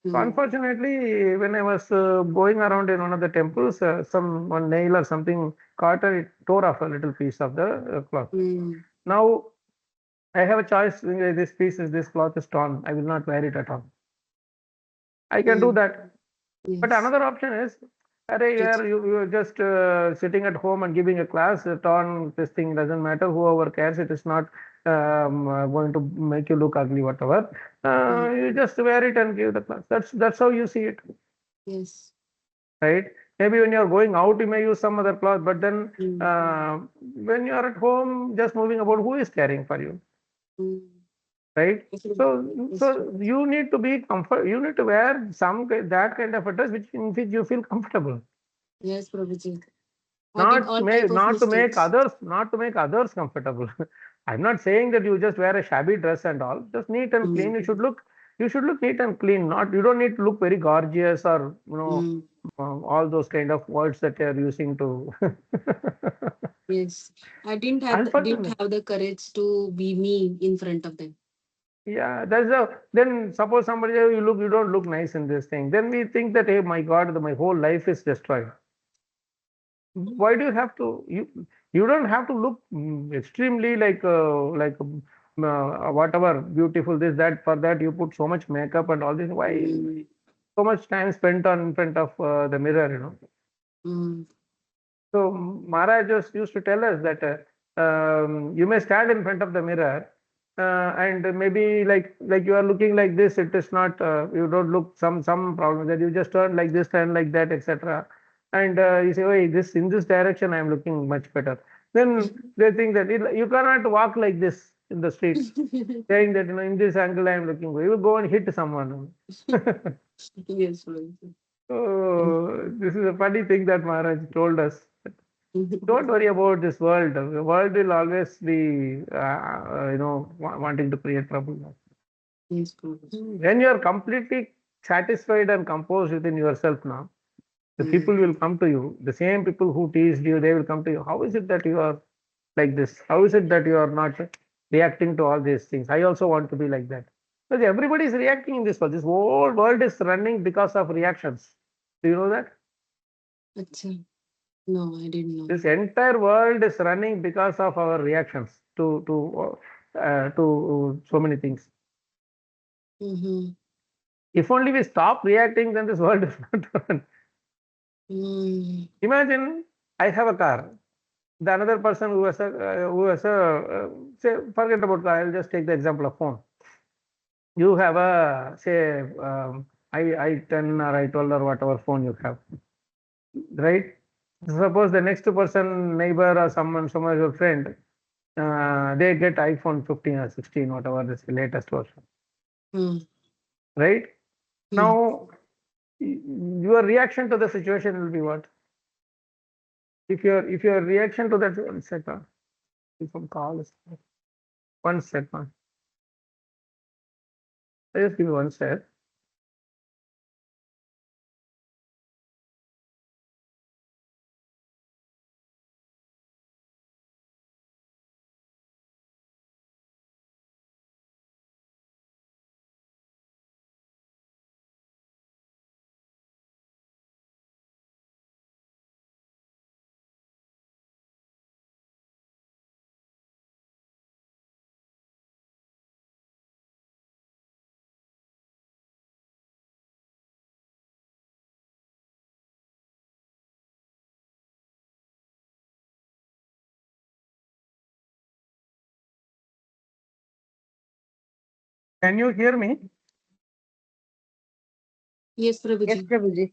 So unfortunately, when I was going around in one of the temples, one nail or something caught and it tore off a little piece of the cloth. Now I have a choice. This cloth is torn. I will not wear it at all. I can do that. But Yes. another option is, you're just sitting at home and giving a class, torn, this thing doesn't matter, whoever cares, it is not going to make you look ugly, whatever. You just wear it and give the class. That's how you see it, Yes. right? Maybe when you're going out, you may use some other cloth, but then when you're at home, just moving about, who is caring for you? Right? So you need to be comfort. You need to wear that kind of a dress in which you feel comfortable. Yes, Prabhuji. I did all type of Not to make mistakes. others comfortable. I'm not saying that you just wear a shabby dress and all. Just neat and clean. You should look neat and clean. You don't need to look very gorgeous or all those kind of words that you're using to. Yes. I didn't Unfortunately. have the courage to be me in front of them. Yeah, then suppose somebody says, you don't look nice in this thing. Then we think that, hey, my God, my whole life is destroyed. Why do you have to? You don't have to look extremely whatever beautiful this that. For that you put so much makeup and all this. Why so much time spent in front of the mirror? So Maharaj just used to tell us that you may stand in front of the mirror and maybe like you are looking like this. It is not. You don't look some problem that you just turn like that, etc. And you say, "Oh, in this direction, I am looking much better." Then they think that you cannot walk like this in the streets, saying that in this angle I am looking good. You will go and hit someone. Yes, Prabhuji. So this is a funny thing that Maharaj told us. Don't worry about this world. The world will always be, wanting to create trouble. Yes, Prabhuji. When you are completely satisfied and composed within yourself now, the people will come to you. The same people who teased you, they will come to you. How is it that you are like this? How is it that you are not reacting to all these things? I also want to be like that. Because everybody is reacting in this world. This whole world is running because of reactions. Do you know that? Acha. No, I didn't know. This entire world is running because of our reactions to so many things. If only we stop reacting, then this world is not run. Imagine I have a car. The another person who has a say, forget about car. I'll just take the example of phone. you have a, say, I10 or I12 or whatever phone you have, right? Suppose the next person, neighbor or someone, your friend, they get iPhone 15 or 16, whatever is the latest version, Hmm. right? Hmm. Now, your reaction to the situation will be what? If your reaction to that, one second, if some call is, 1 second, just give me 1 sec. Can you hear me? Yes, Yes, Prabhuji. Prabhuji.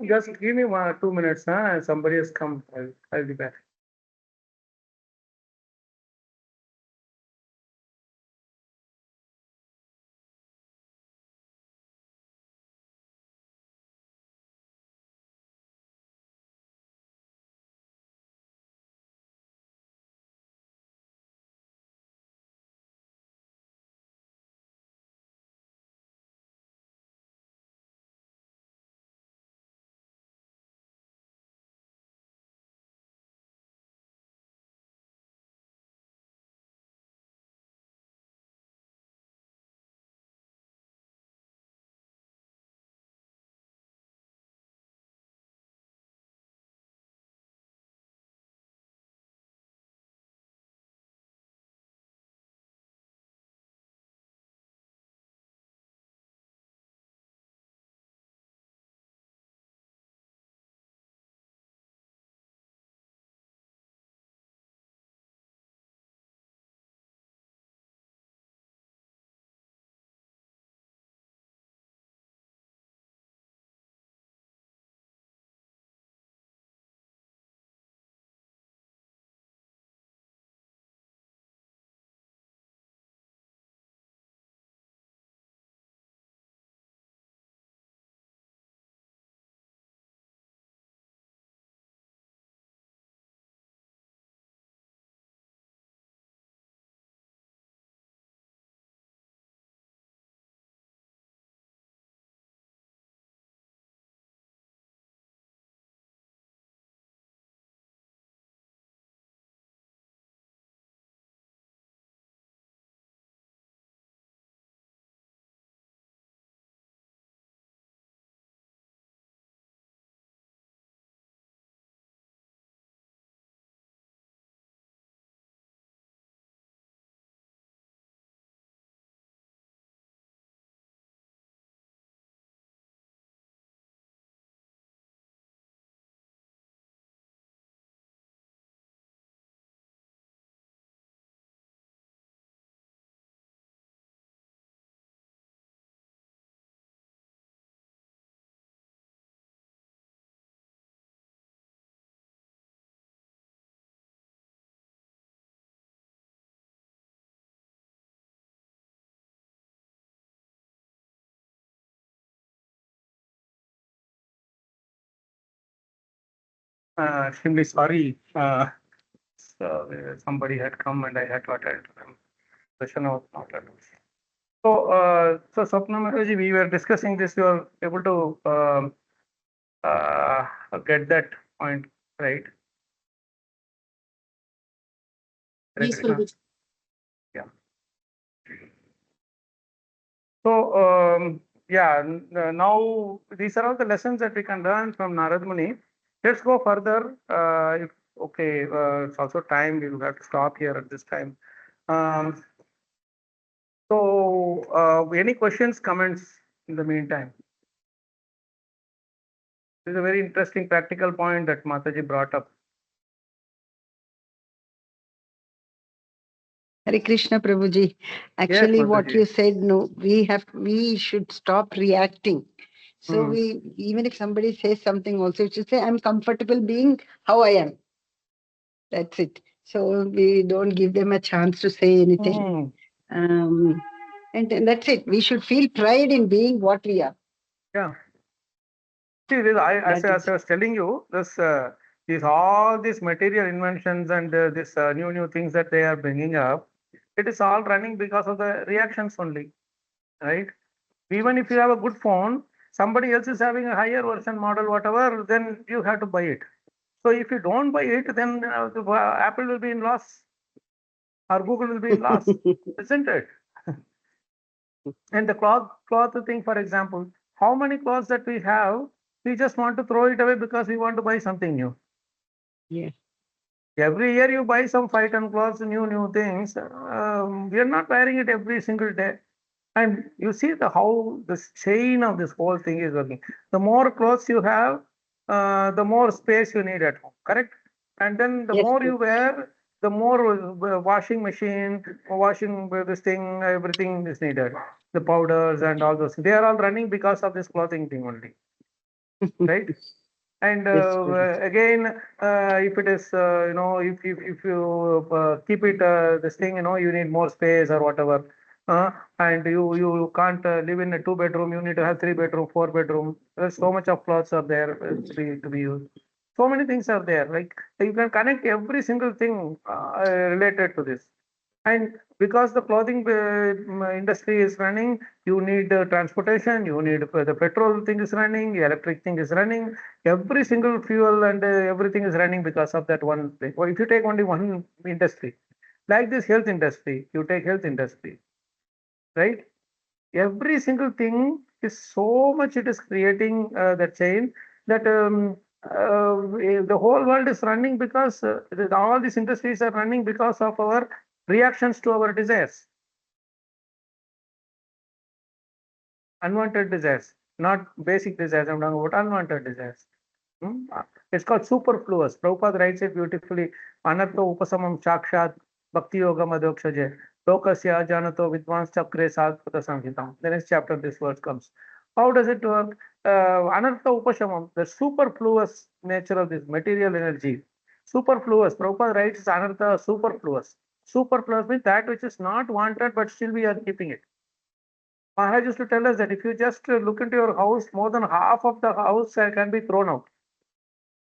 Just give me 2 minutes. Somebody has come. I'll be back. Extremely sorry. Somebody had come and I had to attend to them. Session was not at all. So Swapna Mataji, we were discussing this. You are able to get that point, right? Yes, Krishna? Prabhuji. Yeah. So now these are all the lessons that we can learn from Narada Muni. Let's go further. If okay, it's also time. We will have to stop here at this time. Um, any questions, comments in the meantime? This is a very interesting practical point that Mataji brought up. Hare Krishna Prabhuji. Actually, what Mataji. you said, no, we should stop reacting. So even if somebody says something also, you should say, I'm comfortable being how I am. That's it. So we don't give them a chance to say anything. And that's it. We should feel pride in being what we are. Yeah. See, as I was telling you, all these material inventions and this new things that they are bringing up, it is all running because of the reactions only, right? Even if you have a good phone, somebody else is having a higher version model, whatever, then you have to buy it. So if you don't buy it, then Apple will be in loss or Google will be in loss, isn't it? And the cloth thing, for example, how many clothes that we have, we just want to throw it away because we want to buy something new. Yeah. Every year you buy some 5-10 clothes, new things. We are not wearing it every single day. And you see how the chain of this whole thing is working. The more clothes you have, the more space you need at home, correct? And then the more you wear, the more washing machine, washing this thing, everything is needed. The powders and all those, they are all running because of this clothing thing only, right? And again, if it is, if you keep it this thing, you need more space or whatever, and you can't live in a 2-bedroom. You need to have 3-bedroom, 4-bedroom. There's so much of clothes are there to be used. So many things are there. Like you can connect every single thing related to this. And because the clothing industry is running, you need transportation, you need the petrol thing is running, the electric thing is running, every single fuel and everything is running because of that one thing. Or if you take only one industry, like this health industry, you take health industry, right? Every single thing is so much it is creating the chain that the whole world is running because all these industries are running because of our reactions to our desires. Unwanted desires, not basic desires. I'm talking about unwanted desires. It's called superfluous. Prabhupada writes it beautifully. Anartha upasamam chakshat bhakti yoga madhokshaje lokasya janato vidvans chakre sadpata samhitam. The next chapter this verse comes. How does it work? Anartha upasamam, the superfluous nature of this material energy. Superfluous. Prabhupada writes anartha superfluous. Superfluous means that which is not wanted but still we are keeping it. Maharaj used to tell us that if you just look into your house, more than half of the house can be thrown out.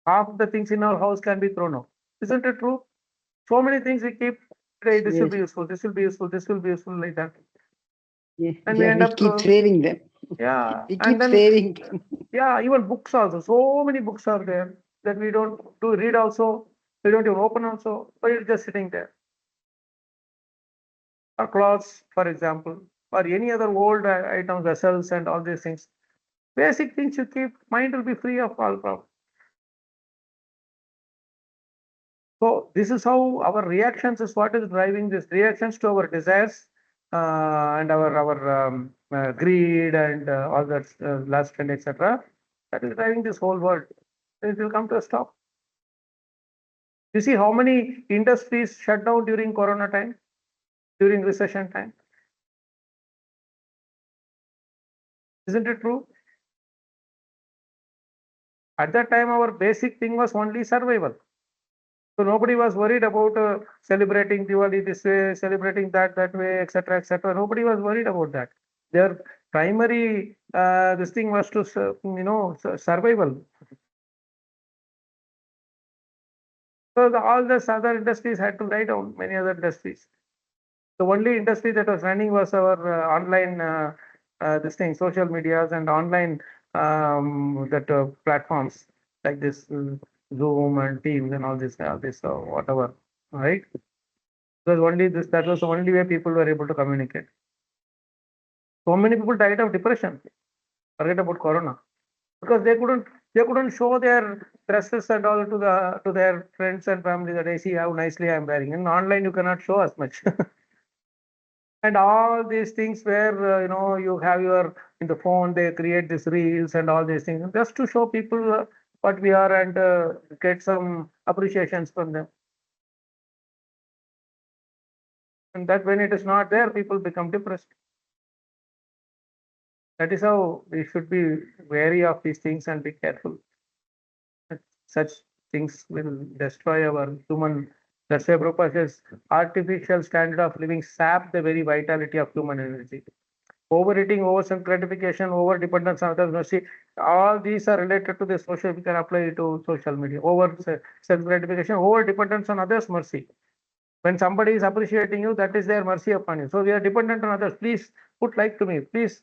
Half of the things in our house can be thrown out. Isn't it true? So many things we keep, hey, this will be useful, this will be useful, this will be useful, like that. And we end up keep saving them. Yeah. We keep saving them. Yeah, even books also. So many books are there that we don't read also. We don't even open also, but it's just sitting there. Or clothes, for example, or any other old items, vessels, and all these things. Basic things you keep, mind will be free of all problems. So this is how our reactions is what is driving this reactions to our desires and our greed and all that lust and etc. That is driving this whole world. It will come to a stop. You see how many industries shut down during Corona time, during recession time. Isn't it true? At that time, our basic thing was only survival. So nobody was worried about celebrating Diwali this way, celebrating that way, etc., etc. Nobody was worried about that. Their primary this thing was to survival. So all the other industries had to die down. Many other industries. The only industry that was running was our online this thing, social medias and online platforms like this Zoom and Teams and all this whatever, right? Because only this, that was the only way people were able to communicate. So many people died of depression. Forget about Corona. Because they couldn't They couldn't show their dresses and all to their friends and family that I see how nicely I am wearing. In online, you cannot show as much. And all these things where you have your in the phone, they create these reels and all these things just to show people what we are and get some appreciations from them. And that when it is not there, people become depressed. That is how we should be wary of these things and be careful. Such things will destroy our human. That's why Prabhupada says artificial standard of living sap the very vitality of human energy. Overeating, over self gratification, over dependence on others mercy, all these are related to the social. We can apply it to social media. Over self gratification, over dependence on others mercy. When somebody is appreciating you, that is their mercy upon you. So we are dependent on others. Please put like to me. Please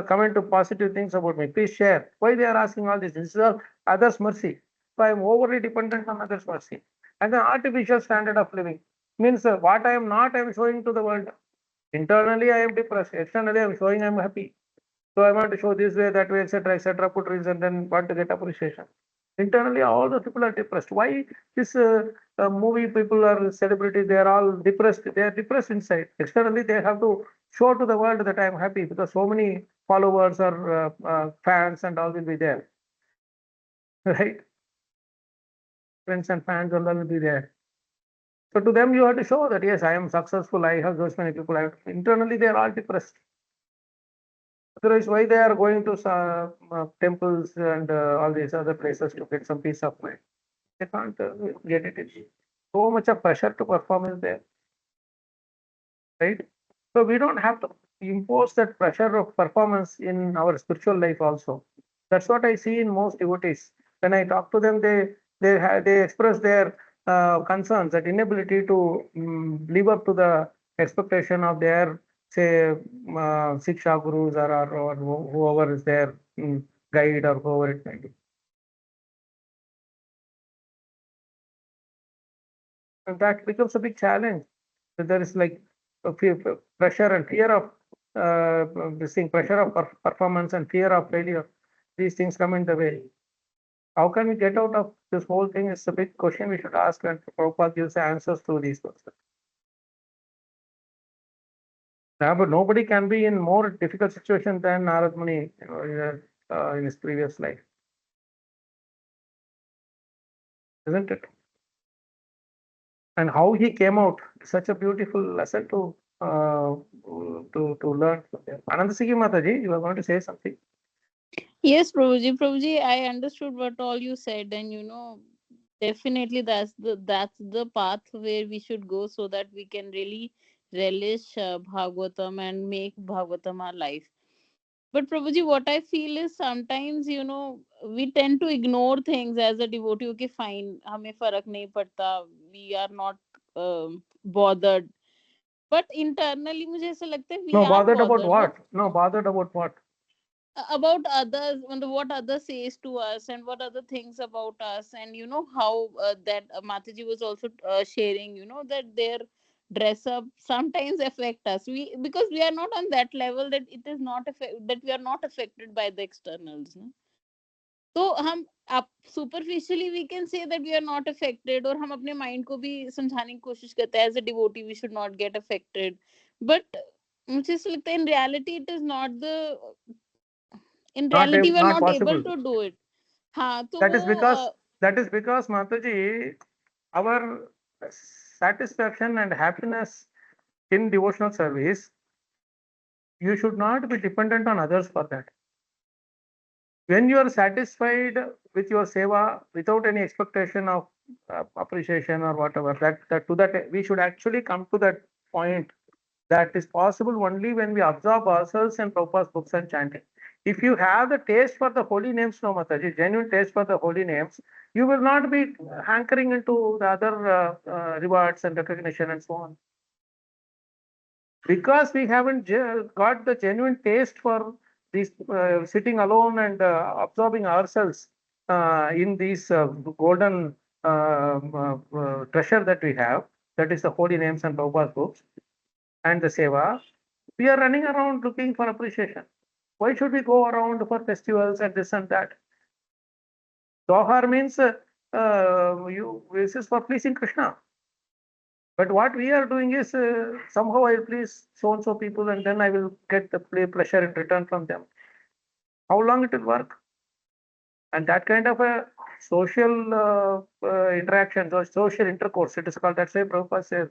comment to positive things about me. Please share. Why they are asking all this? This is all others' mercy. So I am overly dependent on others' mercy. And the artificial standard of living means what I am not, I am showing to the world. Internally, I am depressed. Externally, I am showing I am happy. So I want to show this way, that way, etc., etc. Put reason, then want to get appreciation. Internally, all the people are depressed. Why this movie people are celebrities? They are all depressed. They are depressed inside. Externally, they have to show to the world that I am happy because so many followers or fans and all will be there, right? Friends and fans and all will be there. So to them, you have to show that yes, I am successful. I have those many people. Internally, they are all depressed. Otherwise, why they are going to temples and all these other places to get some peace of mind? They can't get it. So much of pressure to perform is there, right? So we don't have to impose that pressure of performance in our spiritual life also. That's what I see in most devotees. When I talk to them, they express their concerns, that inability to live up to the expectation of their say Siksha gurus or whoever is their guide or whoever it may be. And that becomes a big challenge. So there is like pressure and fear of this thing, pressure of performance and fear of failure. These things come in the way. How can we get out of this whole thing is a big question we should ask, and Prabhupada gives the answers to these questions. Yeah, but nobody can be in more difficult situation than Narada Muni, in his previous life, isn't it? And how he came out, such a beautiful lesson to learn from there. Anandasiki Mataji, you are going to say something. Yes, Prabhuji, I understood what all you said, and definitely that's the path where we should go so that we can really relish Bhagavatam and make Bhagavatam our life. But Prabhuji, what I feel is sometimes we tend to ignore things as a devotee. Okay, fine, हमें फर्क नहीं पड़ता, we are not bothered. But internally मुझे ऐसा लगता है we No, are bothered about bothered. what? No, bothered about what? About others, what others says to us and what other things about us, and how that Mataji was also sharing, that their dress up sometimes affect us, because we are not on that level that it is not that we are not affected by the externals, no? तो हम आप superficially we can say that we are not affected, और हम अपने mind को भी समझाने की कोशिश करते हैं as a devotee we should not get affected, but मुझे ऐसा लगता है in reality it is not the in reality we are not not possible. able to do it. हाँ तो That is वो because Mataji, our satisfaction and happiness in devotional service, you should not be dependent on others for that. When you are satisfied with your seva without any expectation of appreciation or whatever, that we should actually come to that point. That is possible only when we absorb ourselves in Prabhupada's books and chanting. If you have the taste for the holy names, no Mataji, genuine taste for the holy names, you will not be hankering into the other rewards and recognition and so on. Because we haven't got the genuine taste for this sitting alone and absorbing ourselves in these golden treasure that we have, that is the holy names and Prabhupada's books and the seva, we are running around looking for appreciation. Why should we go around for festivals and this and that? Johar means this is for pleasing Krishna. But what we are doing is somehow I will please so and so people, and then I will get the pleasure in return from them. How long it will work? And that kind of a social interaction, or social intercourse, it is called. That's why Prabhupada says,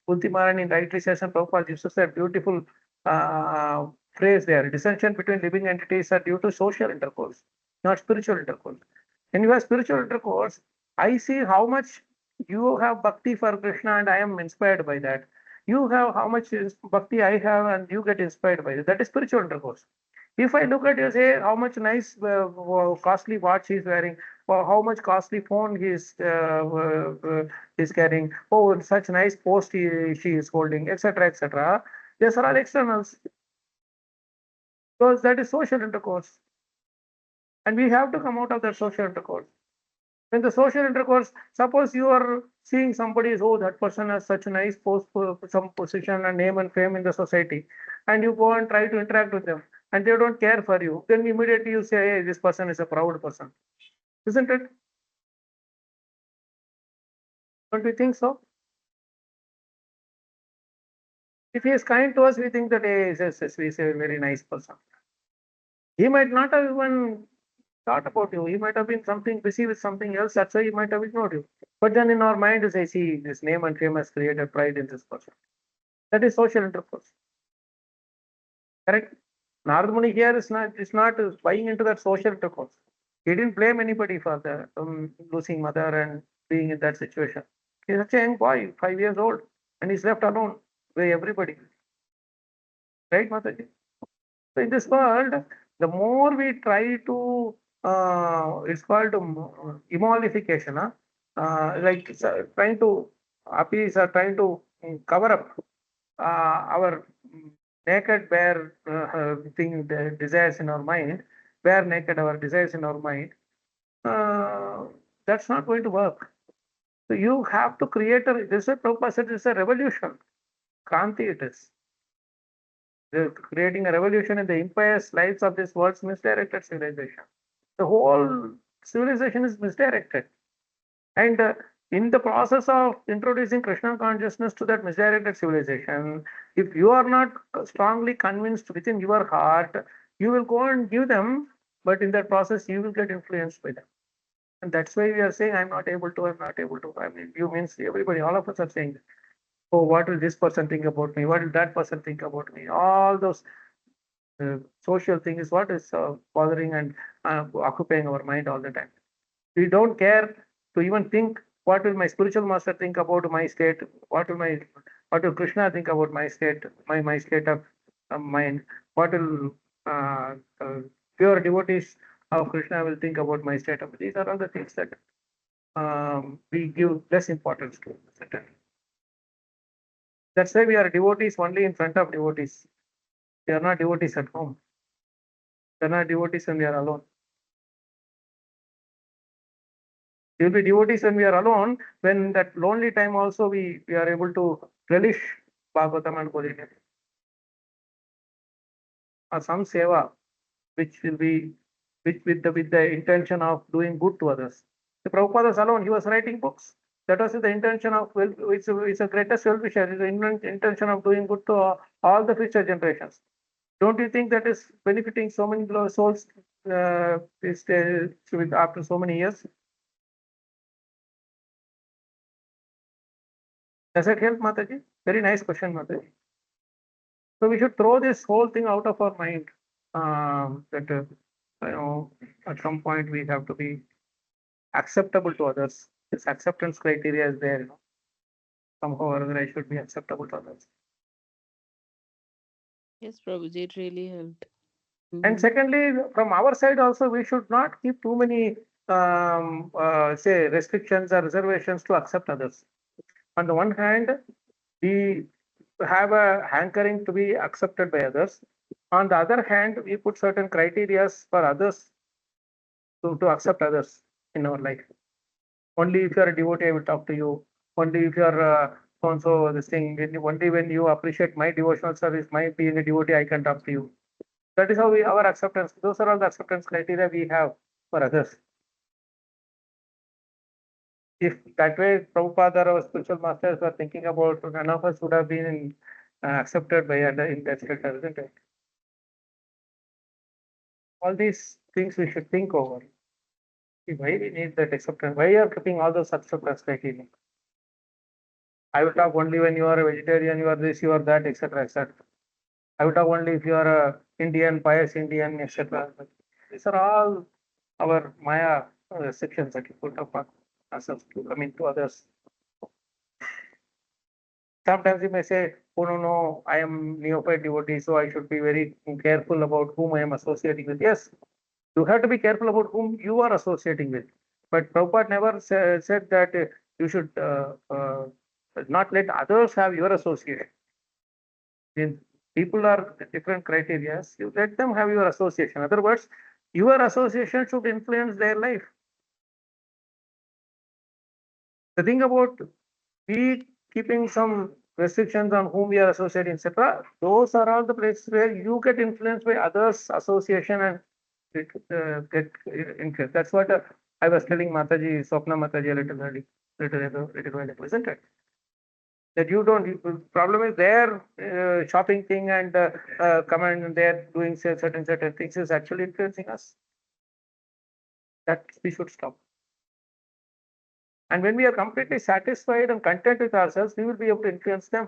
Kunti Maharani in rightly says, and Prabhupada uses that beautiful phrase there. Dissension between living entities are due to social intercourse, not spiritual intercourse. When you have spiritual intercourse, I see how much you have bhakti for Krishna, and I am inspired by that. You have how much bhakti I have, and you get inspired by it. That is spiritual intercourse. If I look at you, say how much nice costly watch he's wearing, or how much costly phone he's carrying, oh, such nice post she is holding, etc., etc. These are all externals, because that is social intercourse, and we have to come out of that social intercourse. When the social intercourse, suppose you are seeing somebody is, oh, that person has such a nice post, some position and name and fame in the society, and you go and try to interact with them, and they don't care for you, then immediately you say, hey, this person is a proud person. Isn't it? Don't we think so? If he is kind to us, we think that, hey, yes, he is a very nice person. He might not have even thought about you. He might have been something busy with something else. That's why he might have ignored you. But then in our mind, we say, see, this name and fame has created pride in this person. That is social intercourse. Correct? Narada Muni here is not buying into that social intercourse. He didn't blame anybody for the losing mother and being in that situation. He's such a young boy, 5 years old, and he's left alone by everybody. Right, Mataji? So in this world, the more we try to, it's called immolification, like trying to, appease or trying to cover up our naked, bare thing, the desires in our mind, bare naked our desires in our mind, that's not going to work. So you have to create this is what Prabhupada said, this is a revolution. Kranti it is. Creating a revolution in the impious lives of this world's misdirected civilization. The whole civilization is misdirected. And in the process of introducing Krishna consciousness to that misdirected civilization, if you are not strongly convinced within your heart, you will go and give them, but in that process, you will get influenced by them. And that's why we are saying, I'm not able to, I'm not able to. I mean, you means everybody, all of us are saying, oh, what will this person think about me? What will that person think about me? All those social things is what is bothering and occupying our mind all the time. We don't care to even think, what will my spiritual master think about my state? What will Krishna think about my state, my state of mind? What will pure devotees of Krishna will think about my state of? These are all the things that we give less importance to. That's why we are devotees only in front of devotees. We are not devotees at home. We are not devotees when we are alone. We will be devotees when we are alone. When that lonely time also we are able to relish Bhagavatam and Holiness. Or some seva, which will be with the intention of doing good to others. The Prabhupada was alone, he was writing books. That was the intention of, well, it's a greatest well-wisher, it's the intention of doing good to all the future generations. Don't you think that is benefiting so many souls after so many years? Does it help, Mataji? Very nice question, Mataji. So we should throw this whole thing out of our mind. That at some point we have to be acceptable to others. This acceptance criteria is there. Somehow or other, I should be acceptable to others. Yes, Prabhuji, it really helped. And secondly, from our side also, we should not keep too many say restrictions or reservations to accept others. On the one hand, we have a hankering to be accepted by others. On the other hand, we put certain criteria for others to accept others in our life. Only if you are a devotee, I will talk to you. Only if you are so this thing. Only when you appreciate my devotional service, my being a devotee, I can talk to you. That is how our acceptance. Those are all the acceptance criteria we have for others. If that way Prabhupada or our spiritual masters were thinking about, none of us would have been accepted by in that filter, isn't it? All these things we should think over. Why we need that acceptance? Why are keeping all those acceptance criteria? I will talk only when you are a vegetarian, you are this, you are that, etc., etc. I will talk only if you are a Indian, pious Indian, etc. These are all our Maya restrictions that we put upon ourselves to come into others. Sometimes you may say, oh no, I am neophyte devotee, so I should be very careful about whom I am associating with. Yes, you have to be careful about whom you are associating with. But Prabhupada never said that you should not let others have your association. If people are different criteria, you let them have your association. In other words, your association should influence their life. The thing about we keeping some restrictions on whom we are associating, etc., those are all the places where you get influenced by others' association and get influenced. That's what I was telling Mataji, Swapna Mataji a little while ago, isn't it? That you don't. Problem is their shopping thing and comment and they're doing certain things is actually influencing us. That we should stop. And when we are completely satisfied and content with ourselves, we will be able to influence them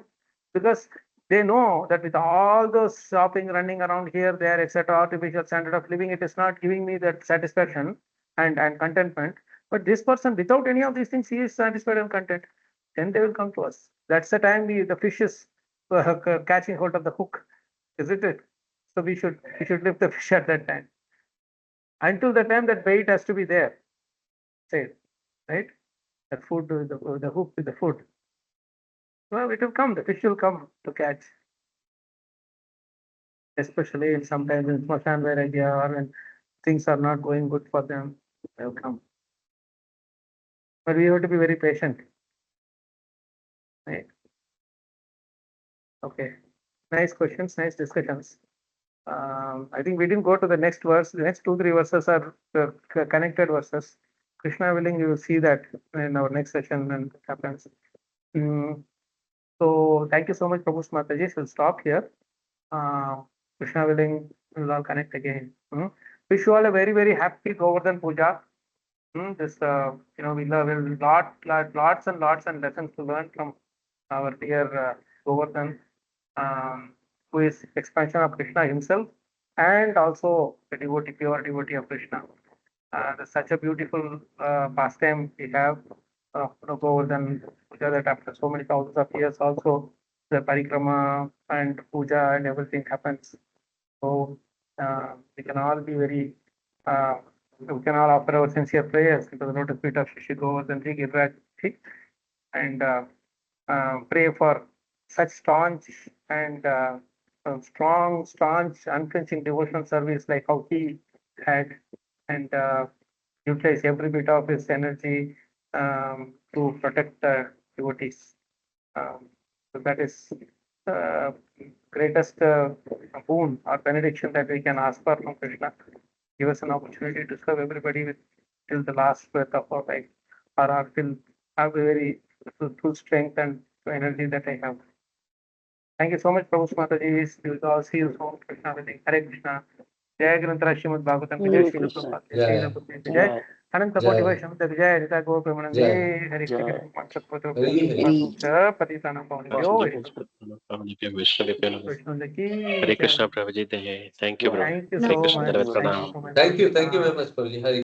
because they know that with all those shopping, running around here, there, etc., artificial standard of living, it is not giving me that satisfaction and contentment. But this person, without any of these things, he is satisfied and content. Then they will come to us. That's the time the fish is catching hold of the hook, isn't it? So we should lift the fish at that time. Until the time that bait has to be there, say, right? That food, the hook with the food. Well, it will come. The fish will come to catch. Especially in sometimes in Smashan area or when things are not going good for them, they will come. But we have to be very patient. Right? Okay. Nice questions, nice discussions. I think we didn't go to the next verse. The next 2-3 verses are connected verses. Krishna willing, you will see that in our next session when it happens. So thank you so much, Prabhu Mataji. We'll stop here. Krishna willing, we'll all connect again. Wish you all a very, very happy Govardhan Puja. This, we love lots and lots and lessons to learn from our dear Govardhan, who is expansion of Krishna himself and also a devotee, pure devotee of Krishna. There's such a beautiful pastime we have Govardhan Puja that after so many thousands of years also the parikrama and puja and everything happens. So we can all be very we can all offer our sincere prayers to the lotus feet of Shri Govardhan Ji Giriraj Ji and pray for such staunch and staunch, unflinching devotional service like how he had and utilize every bit of his energy to protect the devotees. So that is greatest boon or benediction that we can ask for from Krishna. Give us an opportunity to serve everybody with till the last breath of our life, or till have a very full strength and energy that I have. Thank you so much, Prabhu Mataji. We will all see you soon. Krishna willing. Hare Krishna. Jai Grantha Srimad Bhagavatam. Jai Srila Prabhupada. Jai Srila Prabhupada. Jai Ananta Koti Vaishnava. Jai Rita Gopamanam. Jai Hare Krishna. Mantra Patitanam Pavanabhyo. Vishnu Ki Hare Jai. Krishna Prabhuji. Thank you, Prabhu. Thank you Hare so Krishna. much. Dharat Thank Pranam. you so much. Thank you very much, Prabhuji. Hari